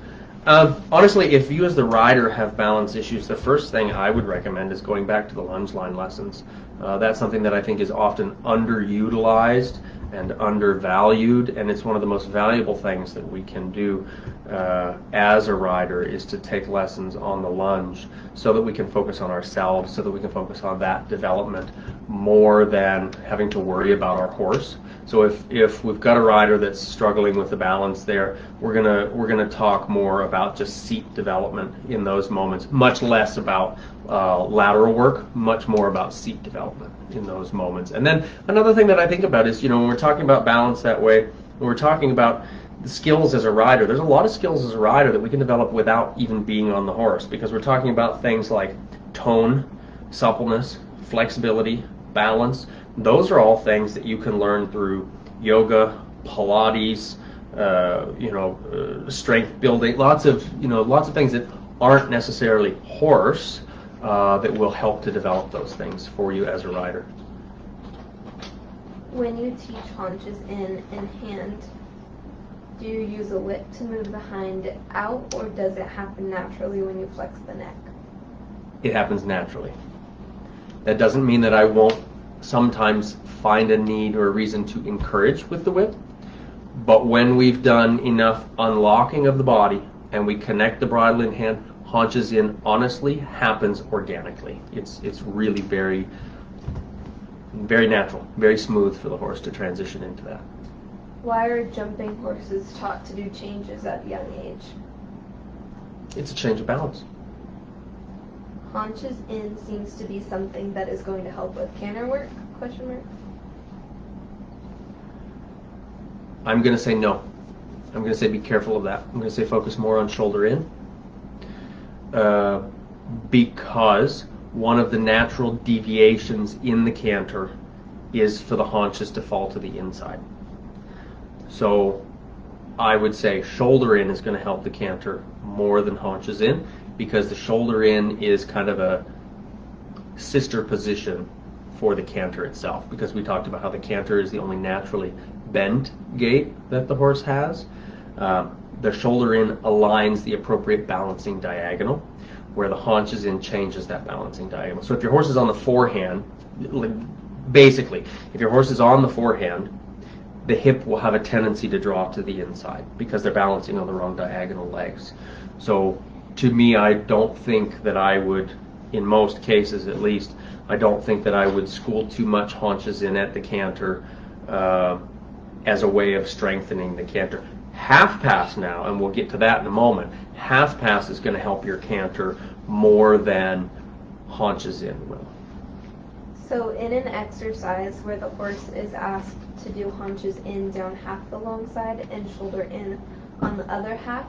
Honestly, if you as the rider have balance issues, the first thing I would recommend is going back to the lunge line lessons. That's something that I think is often underutilized and undervalued, and it's one of the most valuable things that we can do as a rider, is to take lessons on the lunge so that we can focus on ourselves, so that we can focus on that development more than having to worry about our horse. So if we've got a rider that's struggling with the balance there, we're gonna talk more about just seat development in those moments, much less about lateral work, much more about seat development in those moments. And then another thing that I think about is, when we're talking about balance that way, when we're talking about the skills as a rider, there's a lot of skills as a rider that we can develop without even being on the horse, because we're talking about things like tone, suppleness, flexibility, balance. Those are all things that you can learn through yoga, Pilates, strength building, lots of things that aren't necessarily horse, that will help to develop those things for you as a rider. When you teach haunches in and hand, do you use a whip to move the hind out, or does it happen naturally when you flex the neck? It happens naturally. That doesn't mean that I won't sometimes find a need or a reason to encourage with the whip, but when we've done enough unlocking of the body and we connect the bridle in hand, haunches in honestly happens organically. It's really very, very natural, very smooth for the horse to transition into that. Why are jumping horses taught to do changes at a young age? It's a change of balance. Haunches in seems to be something that is going to help with canter work? ? I'm going to say no. I'm going to say be careful of that. I'm going to say focus more on shoulder in, because one of the natural deviations in the canter is for the haunches to fall to the inside. So I would say shoulder in is going to help the canter more than haunches in, because the shoulder in is kind of a sister position for the canter itself, because we talked about how the canter is the only naturally bent gait that the horse has. The shoulder in aligns the appropriate balancing diagonal, where the haunches in changes that balancing diagonal. So if your horse is on the forehand, basically, if your horse is on the forehand, the hip will have a tendency to draw to the inside because they're balancing on the wrong diagonal legs. So to me, I don't think that I would, in most cases at least, I don't think that I would school too much haunches in at the canter as a way of strengthening the canter. Half pass now, and we'll get to that in a moment, half pass is going to help your canter more than haunches in will. So in an exercise where the horse is asked to do haunches in down half the long side and shoulder in on the other half,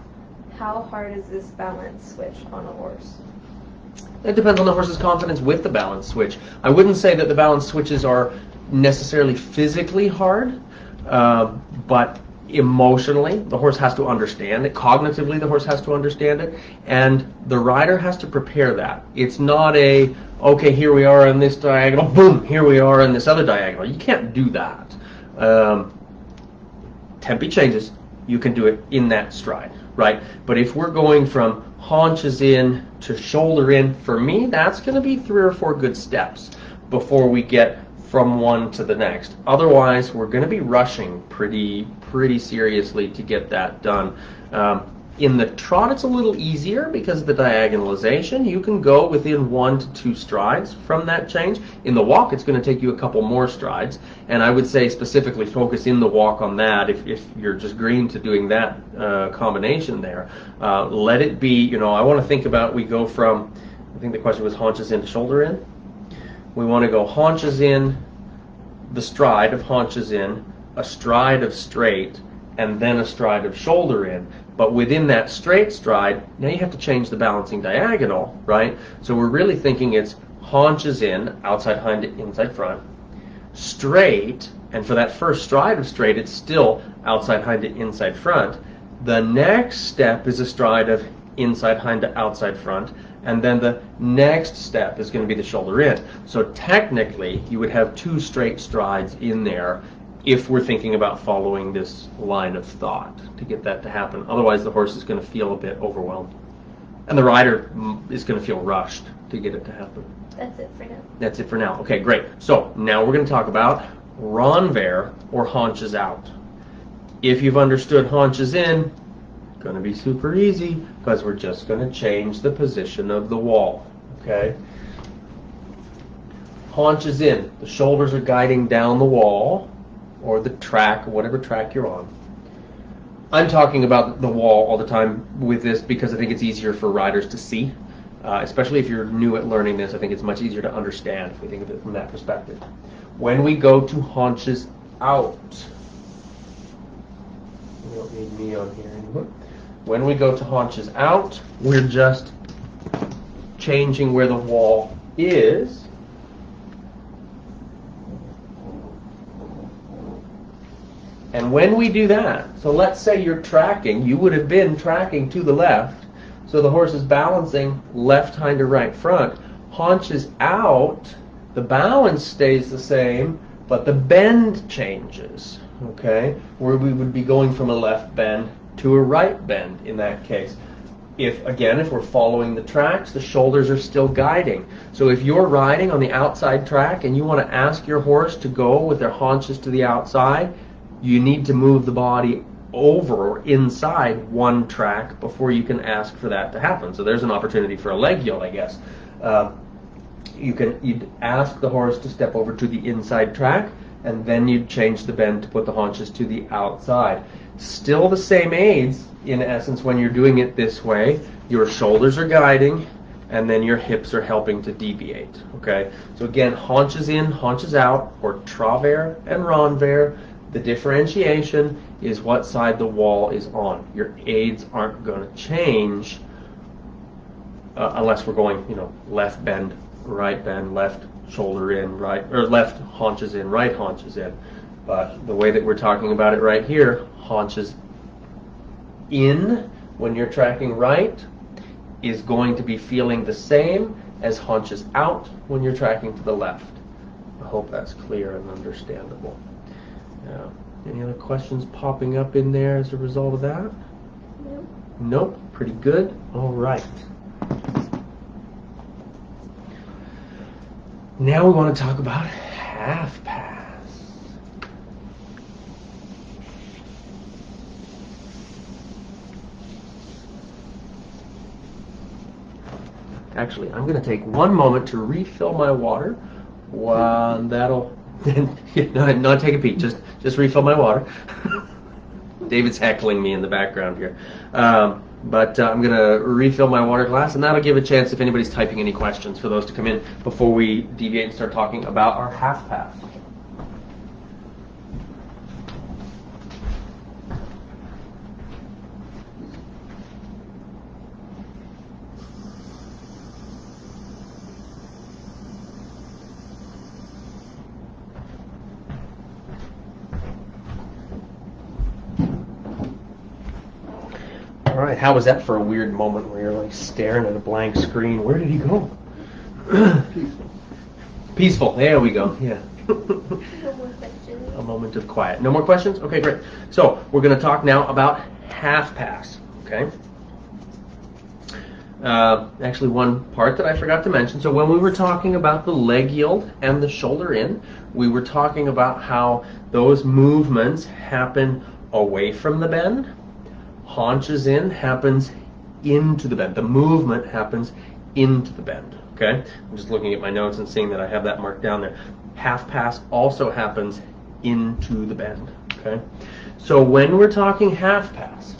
how hard is this balance switch on a horse? It depends on the horse's confidence with the balance switch. I wouldn't say that the balance switches are necessarily physically hard, but Emotionally, the horse has to understand it. Cognitively, the horse has to understand it. And the rider has to prepare that. It's not a, okay, here we are in this diagonal, boom, here we are in this other diagonal. You can't do that. Tempi changes. You can do it in that stride, right? But if we're going from haunches in to shoulder in, for me, that's going to be 3 or 4 good steps before we get from one to the next. Otherwise, we're going to be rushing pretty seriously to get that done. In the trot, it's a little easier because of the diagonalization. You can go within 1 to 2 strides from that change. In the walk, it's going to take you a couple more strides. And I would say specifically focus in the walk on that if you're just green to doing that combination there. Let it be, I want to think about, we go from, I think the question was haunches in to shoulder in. We want to go haunches in, the stride of haunches in, a stride of straight, and then a stride of shoulder in. But within that straight stride, now you have to change the balancing diagonal, right? So we're really thinking it's haunches in, outside hind to inside front, straight, and for that first stride of straight, it's still outside hind to inside front. The next step is a stride of inside hind to outside front, and then the next step is going to be the shoulder in. So technically, you would have 2 straight strides in there if we're thinking about following this line of thought to get that to happen. Otherwise, the horse is going to feel a bit overwhelmed. And the rider is going to feel rushed to get it to happen. That's it for now. That's it for now. Okay, great. So now we're going to talk about renvers or haunches out. If you've understood haunches in, going to be super easy because we're just going to change the position of the wall. Okay? Haunches in. The shoulders are guiding down the wall or the track, or whatever track you're on. I'm talking about the wall all the time with this because I think it's easier for riders to see. Especially if you're new at learning this, I think it's much easier to understand if we think of it from that perspective. When we go to haunches out, we don't need me on here anymore. When we go to haunches out, we're just changing where the wall is. And when we do that, so let's say you're tracking, you would have been tracking to the left, so the horse is balancing left hind to right front. Haunches out, the balance stays the same, but the bend changes, okay? Where we would be going from a left bend to a right bend in that case. If we're following the tracks, the shoulders are still guiding. So if you're riding on the outside track and you want to ask your horse to go with their haunches to the outside, you need to move the body over or inside one track before you can ask for that to happen. So there's an opportunity for a leg yield, I guess. You'd ask the horse to step over to the inside track, and then you'd change the bend to put the haunches to the outside. Still the same aids, in essence, when you're doing it this way. Your shoulders are guiding, and then your hips are helping to deviate. Okay. So again, haunches in, haunches out, or travers and renvers. The differentiation is what side the wall is on. Your aids aren't going to change unless we're going, left bend, right bend, left shoulder in, right, or left haunches in, right haunches in. But the way that we're talking about it right here, haunches in when you're tracking right is going to be feeling the same as haunches out when you're tracking to the left. I hope that's clear and understandable. Yeah. Any other questions popping up in there as a result of that? Nope. Nope. Pretty good. All right. Now we want to talk about half pass. Actually, I'm going to take one moment to refill my water. That'll not take a peek. Just refill my water. David's heckling me in the background here. But I'm going to refill my water glass, and that'll give a chance if anybody's typing any questions for those to come in before we deviate and start talking about our half pass. All right, how was that for a weird moment where you're like staring at a blank screen? Where did he go? Peaceful. Peaceful, there we go, yeah. No more questions. A moment of quiet. No more questions? Okay, great. So we're going to talk now about half pass, okay? Actually, one part that I forgot to mention. So when we were talking about the leg yield and the shoulder in, we were talking about how those movements happen away from the bend. Haunches in happens into the bend. The movement happens into the bend, okay? I'm just looking at my notes and seeing that I have that marked down there. Half pass also happens into the bend, okay? So when we're talking half pass,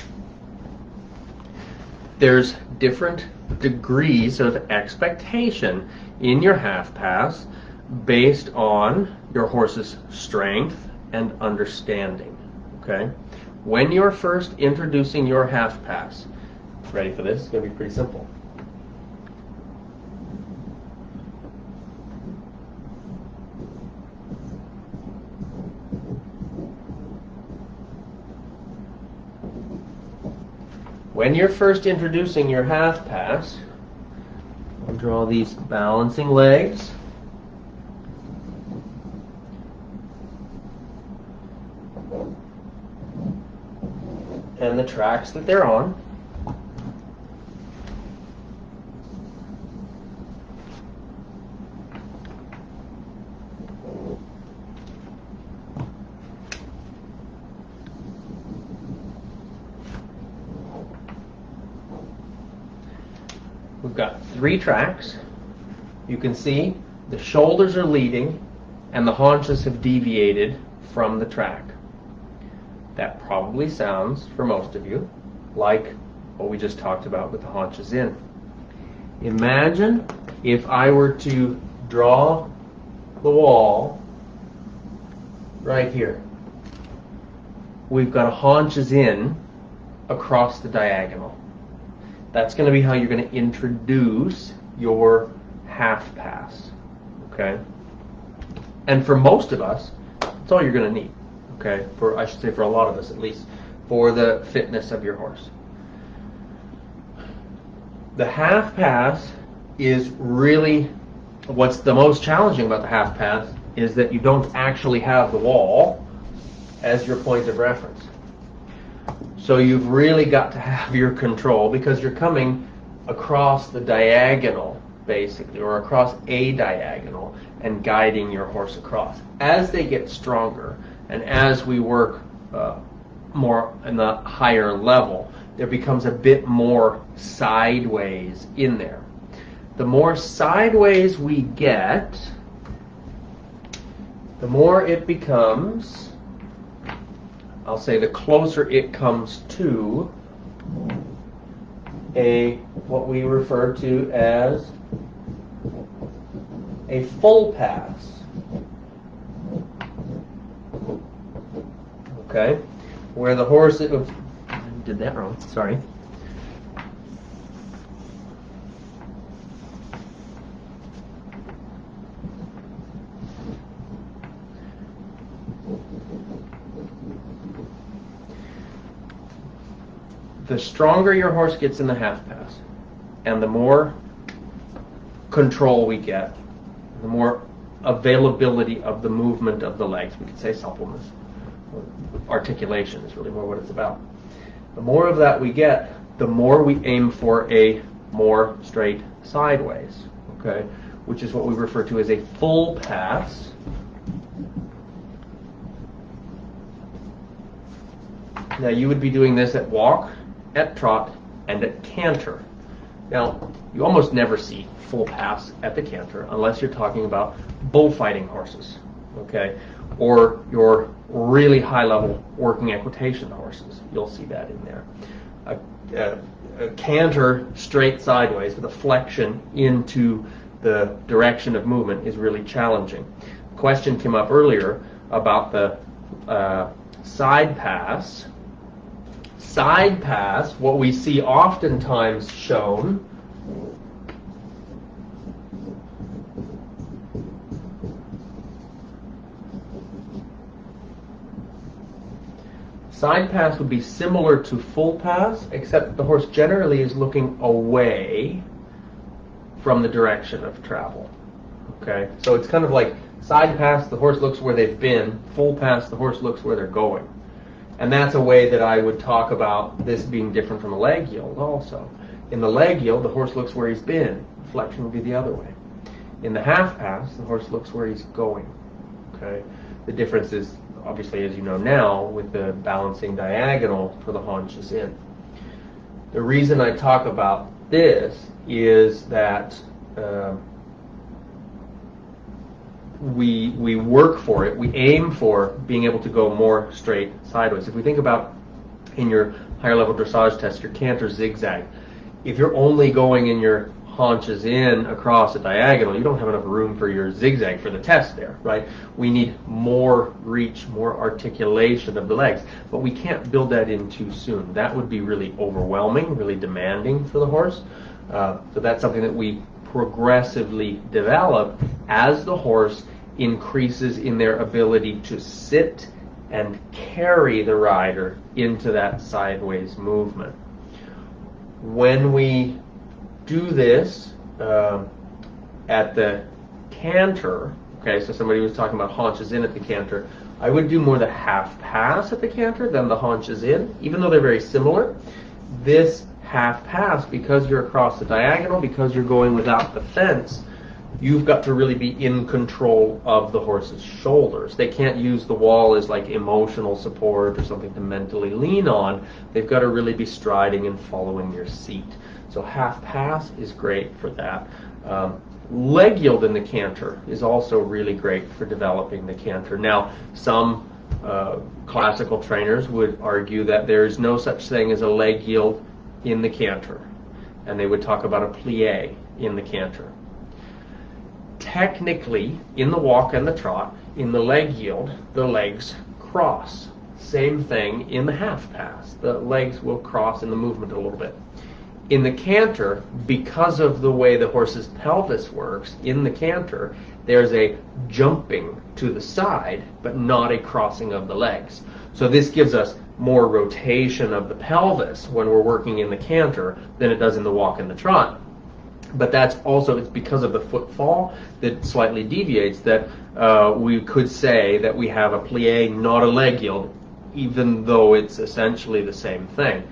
there's different degrees of expectation in your half pass based on your horse's strength and understanding, okay? When you're first introducing your half pass, ready for this? It's going to be pretty simple. When you're first introducing your half pass, I'll draw these balancing legs. And the tracks that they're on. We've got 3 tracks. You can see the shoulders are leading and the haunches have deviated from the track. That probably sounds, for most of you, like what we just talked about with the haunches in. Imagine if I were to draw the wall right here. We've got a haunches in across the diagonal. That's going to be how you're going to introduce your half pass, okay? And for most of us, that's all you're going to need, okay? For, I should say, for a lot of us at least, for the fitness of your horse. The half pass is really, what's the most challenging about the half pass is that you don't actually have the wall as your point of reference. So you've really got to have your control because you're coming across the diagonal, basically, or across a diagonal and guiding your horse across. As they get stronger and as we work more in the higher level, there becomes a bit more sideways in there. The more sideways we get, the more it becomes, I'll say the closer it comes to what we refer to as a full pass. Okay? Where the horse, oops, I did that wrong, sorry. The stronger your horse gets in the half pass, and the more control we get, the more availability of the movement of the legs. We could say suppleness. Articulation is really more what it's about. The more of that we get, the more we aim for a more straight sideways, okay? Which is what we refer to as a full pass. Now you would be doing this at walk, at trot, and at canter. Now, you almost never see full pass at the canter unless you're talking about bullfighting horses, okay? Or your really high-level working equitation horses. You'll see that in there. A canter straight sideways with a flexion into the direction of movement is really challenging. The question came up earlier about the side pass. Side pass, what we see oftentimes shown, side pass would be similar to full pass, except the horse generally is looking away from the direction of travel. Okay, so it's kind of like side pass, the horse looks where they've been. Full pass, the horse looks where they're going. And that's a way that I would talk about this being different from a leg yield also. In the leg yield, the horse looks where he's been. Flexion would be the other way. In the half pass, the horse looks where he's going. Okay, the difference is obviously, as you know now, with the balancing diagonal for the haunches in. The reason I talk about this is that we work for it, we aim for being able to go more straight sideways. If we think about in your higher level dressage test, your canter zigzag, if you're only going in your haunches in across a diagonal, you don't have enough room for your zigzag for the test there, right? We need more reach, more articulation of the legs, but we can't build that in too soon. That would be really overwhelming, really demanding for the horse. So that's something that we progressively develop as the horse increases in their ability to sit and carry the rider into that sideways movement. When we do this at the canter, okay, so somebody was talking about haunches in at the canter, I would do more the half pass at the canter than the haunches in, even though they're very similar. This half pass, because you're across the diagonal, because you're going without the fence, you've got to really be in control of the horse's shoulders. They can't use the wall as like emotional support or something to mentally lean on. They've got to really be striding and following your seat. So half pass is great for that. Leg yield in the canter is also really great for developing the canter. Now, some classical trainers would argue that there is no such thing as a leg yield in the canter, and they would talk about a plie in the canter. Technically, in the walk and the trot, in the leg yield, the legs cross. Same thing in the half pass. The legs will cross in the movement a little bit. In the canter, because of the way the horse's pelvis works, in the canter, there's a jumping to the side, but not a crossing of the legs. So this gives us more rotation of the pelvis when we're working in the canter than it does in the walk and the trot. But that's also, it's because of the footfall that slightly deviates that we could say that we have a plie, not a leg yield, even though it's essentially the same thing.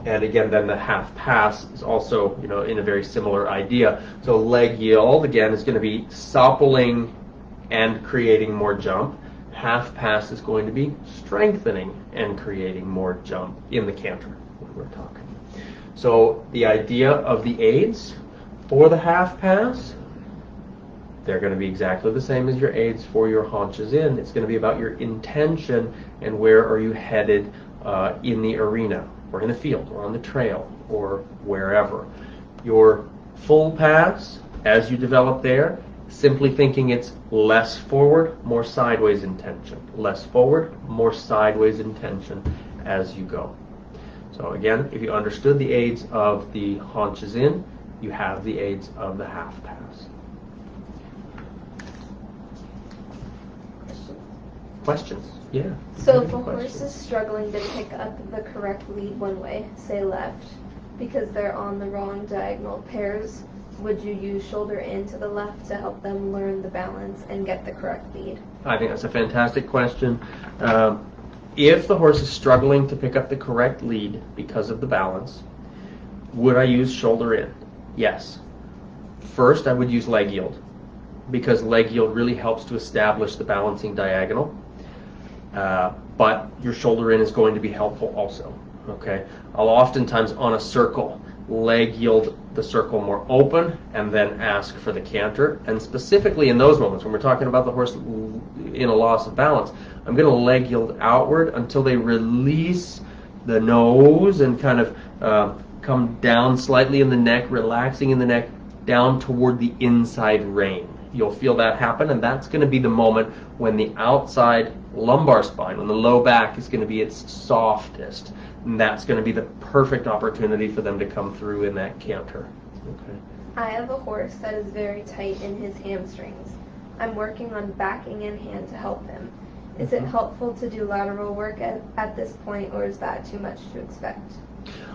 And again, then the half pass is also, in a very similar idea. So leg yield, again, is going to be suppling and creating more jump. Half pass is going to be strengthening and creating more jump in the canter when we're talking. So the idea of the aids for the half pass, they're going to be exactly the same as your aids for your haunches in. It's going to be about your intention and where are you headed in the arena or in the field or on the trail or wherever. Your full pass, as you develop there, simply thinking it's less forward, more sideways intention. Less forward, more sideways intention as you go. So again, if you understood the aids of the haunches in, you have the aids of the half pass. Questions? Yeah. So if a horse is struggling to pick up the correct lead one way, say left, because they're on the wrong diagonal pairs, would you use shoulder in to the left to help them learn the balance and get the correct lead? I think that's a fantastic question. If the horse is struggling to pick up the correct lead because of the balance, would I use shoulder in? Yes. First, I would use leg yield, because leg yield really helps to establish the balancing diagonal. But your shoulder in is going to be helpful also. Okay, I'll oftentimes on a circle leg yield the circle more open and then ask for the canter. And specifically in those moments when we're talking about the horse in a loss of balance, I'm going to leg yield outward until they release the nose and kind of come down slightly in the neck, relaxing in the neck, down toward the inside rein. You'll feel that happen, and that's going to be the moment when the outside lumbar spine, when the low back is going to be its softest. And that's going to be the perfect opportunity for them to come through in that canter. Okay. I have a horse that is very tight in his hamstrings. I'm working on backing in hand to help him. Is it helpful to do lateral work at this point, or is that too much to expect?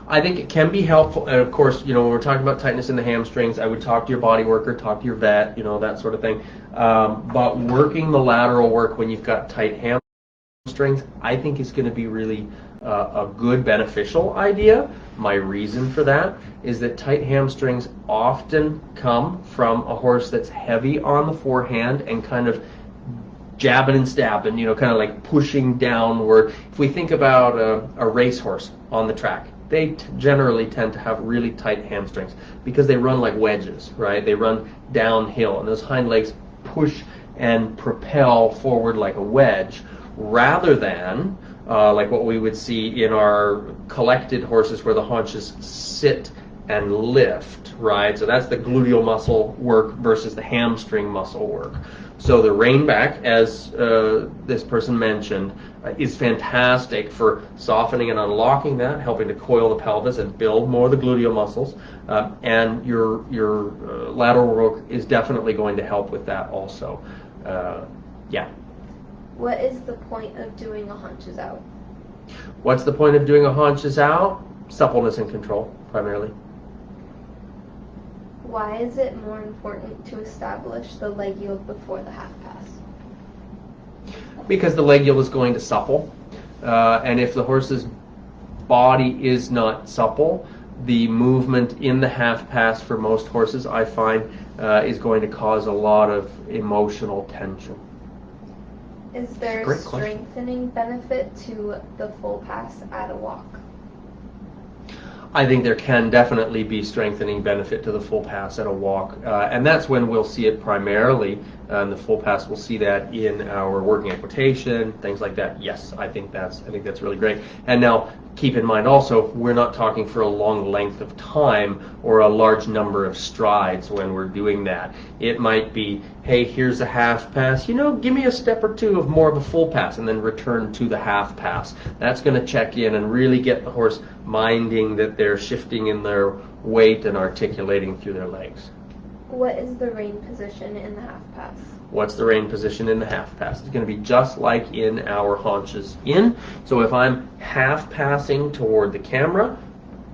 I think it can be helpful, and of course, when we're talking about tightness in the hamstrings, I would talk to your body worker, talk to your vet, that sort of thing. But working the lateral work when you've got tight hamstrings, I think is going to be really a good beneficial idea. My reason for that is that tight hamstrings often come from a horse that's heavy on the forehand and kind of jabbing and stabbing, kind of like pushing downward. If we think about a racehorse on the track, they generally tend to have really tight hamstrings because they run like wedges, right? They run downhill, and those hind legs push and propel forward like a wedge, rather than like what we would see in our collected horses where the haunches sit and lift, right? So that's the gluteal muscle work versus the hamstring muscle work. So the rein back, as this person mentioned, is fantastic for softening and unlocking that, helping to coil the pelvis and build more of the gluteal muscles. And your lateral work is definitely going to help with that also. Yeah. What is the point of doing a haunches out? What's the point of doing a haunches out? Suppleness and control, primarily. Why is it more important to establish the leg yield before the half pass? Because the leg yield is going to supple, and if the horse's body is not supple, the movement in the half pass for most horses, I find, is going to cause a lot of emotional tension. Is there a strengthening benefit to the full pass at a walk? I think there can definitely be strengthening benefit to the full pass at a walk, and that's when we'll see it primarily. In the full pass, we'll see that in our working equitation, things like that. Yes, I think that's really great. And now, keep in mind also, we're not talking for a long length of time or a large number of strides when we're doing that. It might be, hey, here's a half pass, give me a step or two of more of a full pass, and then return to the half pass. That's going to check in and really get the horse minding that they're shifting in their weight and articulating through their legs. What is the rein position in the half pass? What's the rein position in the half pass? It's going to be just like in our haunches in. So if I'm half passing toward the camera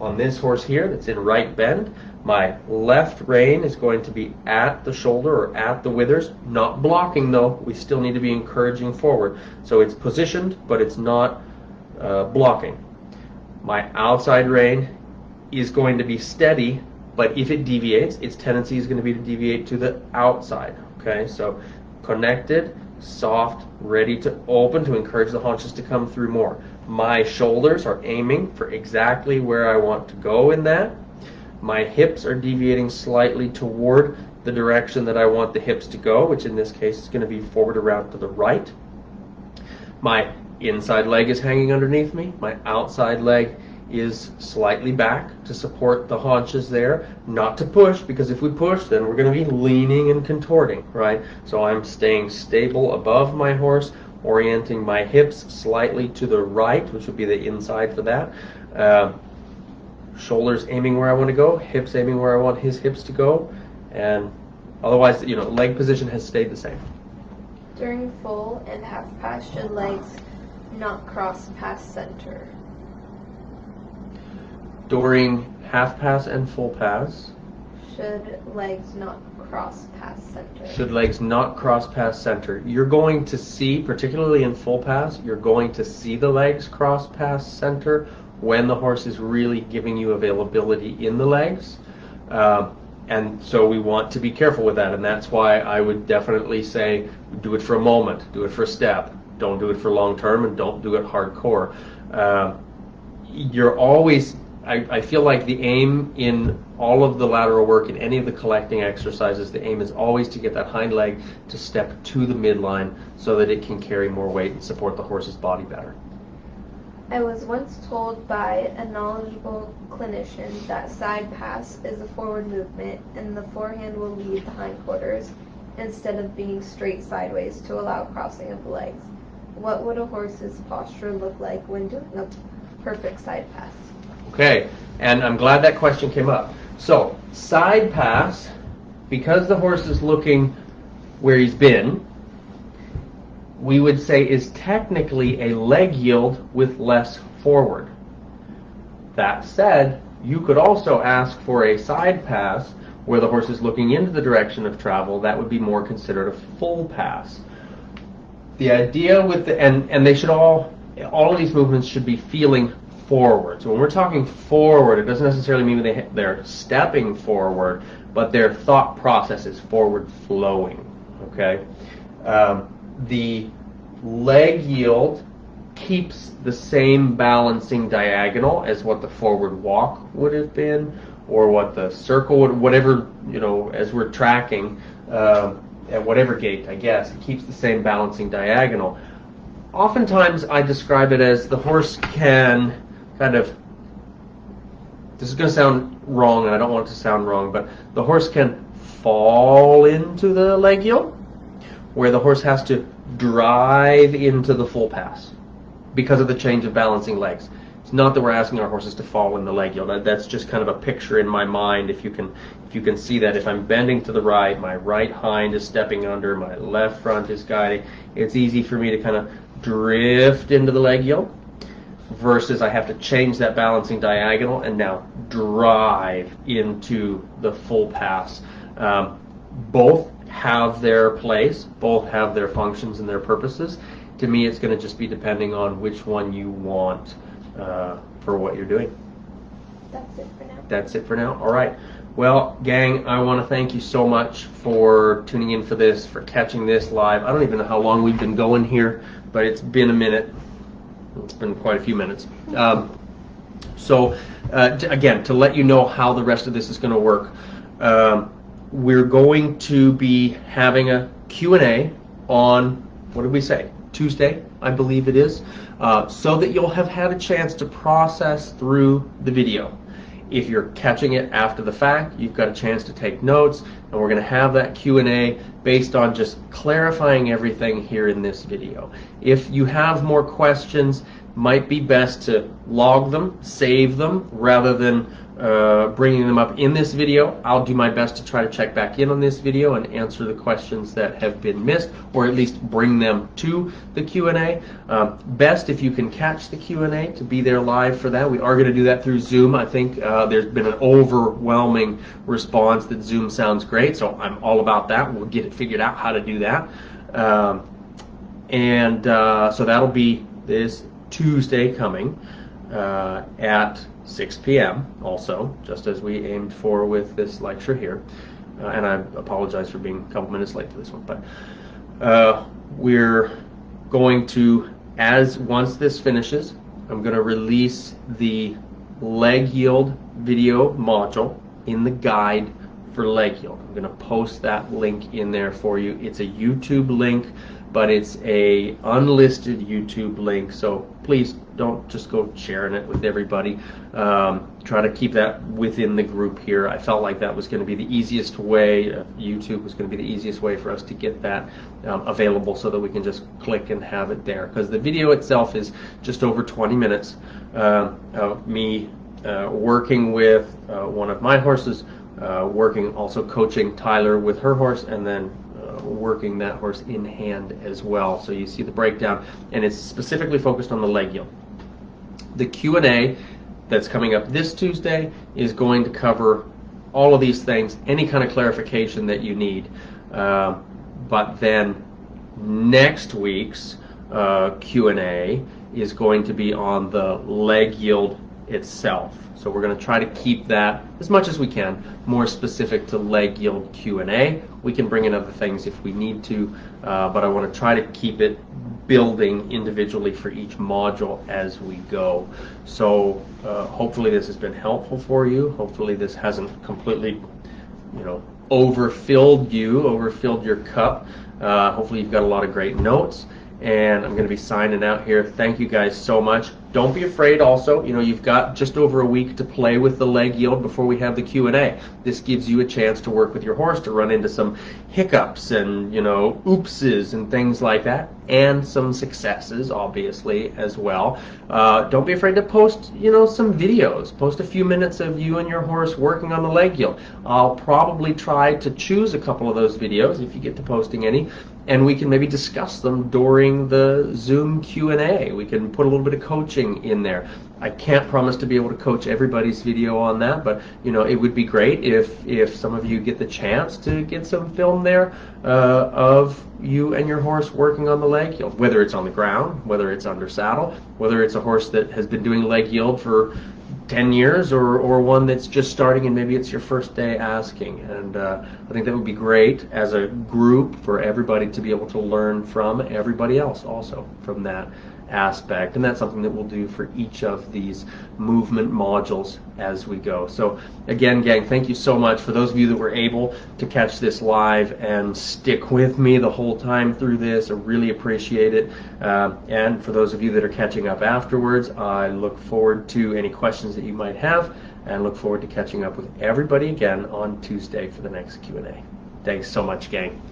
on this horse here that's in right bend, my left rein is going to be at the shoulder or at the withers, not blocking though. We still need to be encouraging forward. So it's positioned, but it's not blocking. My outside rein is going to be steady, but if it deviates, its tendency is going to be to deviate to the outside. Okay, so connected, soft, ready to open to encourage the haunches to come through more. My shoulders are aiming for exactly where I want to go in that. My hips are deviating slightly toward the direction that I want the hips to go, which in this case is going to be forward around to the right. My inside leg is hanging underneath me. My outside leg is slightly back to support the haunches there, not to push, because if we push, then we're going to be leaning and contorting, right? So I'm staying stable above my horse, orienting my hips slightly to the right, which would be the inside for that. Shoulders aiming where I want to go, hips aiming where I want his hips to go, and otherwise, leg position has stayed the same. During full and half pass, should legs not cross past center? During half pass and full pass, should legs not cross past center? Should legs not cross past center? You're going to see, particularly in full pass, you're going to see the legs cross past center when the horse is really giving you availability in the legs. And so we want to be careful with that, and that's why I would definitely say do it for a moment, do it for a step. Don't do it for long term, and don't do it hardcore. You're always, I feel like the aim in all of the lateral work, in any of the collecting exercises, the aim is always to get that hind leg to step to the midline so that it can carry more weight and support the horse's body better. I was once told by a knowledgeable clinician that side pass is a forward movement and the forehand will lead the hindquarters instead of being straight sideways to allow crossing of the legs. What would a horse's posture look like when doing a perfect side pass? Okay, and I'm glad that question came up. So, side pass, because the horse is looking where he's been, we would say is technically a leg yield with less forward. That said, you could also ask for a side pass where the horse is looking into the direction of travel. That would be more considered a full pass. The idea with and they should all of these movements should be feeling forward. So when we're talking forward, it doesn't necessarily mean they're stepping forward, but their thought process is forward flowing. Okay, the leg yield keeps the same balancing diagonal as what the forward walk would have been, or what the circle would, whatever, as we're tracking at whatever gait, I guess, it keeps the same balancing diagonal. Oftentimes I describe it as the horse can kind of, this is going to sound wrong and I don't want it to sound wrong, but the horse can fall into the leg yield where the horse has to drive into the full pass because of the change of balancing legs. It's not that we're asking our horses to fall in the leg yield. That's just kind of a picture in my mind. If you can see that, if I'm bending to the right, my right hind is stepping under, my left front is guiding, it's easy for me to kind of drift into the leg yield versus I have to change that balancing diagonal and now drive into the full pass. Both have their place, both have their functions and their purposes. To me, it's going to just be depending on which one you want for what you're doing. That's it for now. That's it for now. All right. Well, gang, I want to thank you so much for tuning in for this, for catching this live. I don't even know how long we've been going here, but it's been a minute. It's been quite a few minutes. Again, to let you know how the rest of this is going to work, we're going to be having a Q&A on, what did we say, Tuesday, I believe it is, so that you'll have had a chance to process through the video. If you're catching it after the fact, you've got a chance to take notes, and we're going to have that Q&A based on just clarifying everything here in this video. If you have more questions, might be best to log them, save them, rather than bringing them up in this video. I'll do my best to try to check back in on this video and answer the questions that have been missed, or at least bring them to the Q&A. Best if you can catch the Q&A to be there live for that. We are going to do that through Zoom. I think there's been an overwhelming response that Zoom sounds great, so I'm all about that. We'll get it figured out how to do that. So that'll be this Tuesday coming at 6 p.m. also, just as we aimed for with this lecture here. And I apologize for being a couple minutes late to this one, but we're going to, once this finishes, I'm going to release the leg yield video module in the guide for leg yield. I'm going to post that link in there for you. It's a YouTube link, but it's a unlisted YouTube link, so please don't just go sharing it with everybody. Try to keep that within the group here. I felt like that was going to be the easiest way, YouTube was going to be the easiest way for us to get that available so that we can just click and have it there. Because the video itself is just over 20 minutes of me working with one of my horses, also coaching Tyler with her horse, and then working that horse in hand as well. So you see the breakdown, and it's specifically focused on the leg yield. The Q&A that's coming up this Tuesday is going to cover all of these things, any kind of clarification that you need. But then next week's Q&A is going to be on the leg yield itself. So we're going to try to keep that, as much as we can, more specific to leg yield Q&A. We can bring in other things if we need to, but I want to try to keep it building individually for each module as we go. So hopefully this has been helpful for you. Hopefully this hasn't completely, overfilled your cup. Hopefully you've got a lot of great notes. And I'm going to be signing out here. Thank you guys so much. Don't be afraid also. You've got just over a week to play with the leg yield before we have the Q&A. This gives you a chance to work with your horse, to run into some hiccups and, oopses and things like that. And some successes, obviously, as well. Don't be afraid to post, some videos. Post a few minutes of you and your horse working on the leg yield. I'll probably try to choose a couple of those videos, if you get to posting any, and we can maybe discuss them during the Zoom Q&A. We can put a little bit of coaching in there. I can't promise to be able to coach everybody's video on that, but it would be great if some of you get the chance to get some film there of you and your horse working on the leg yield, whether it's on the ground, whether it's under saddle, whether it's a horse that has been doing leg yield for 10 years or one that's just starting and maybe it's your first day asking. And I think that would be great as a group for everybody to be able to learn from everybody else also from that aspect. And that's something that we'll do for each of these movement modules as we go. So again, gang, thank you so much for those of you that were able to catch this live and stick with me the whole time through this. I really appreciate it. And for those of you that are catching up afterwards, I look forward to any questions that you might have and look forward to catching up with everybody again on Tuesday for the next Q&A. Thanks so much, gang.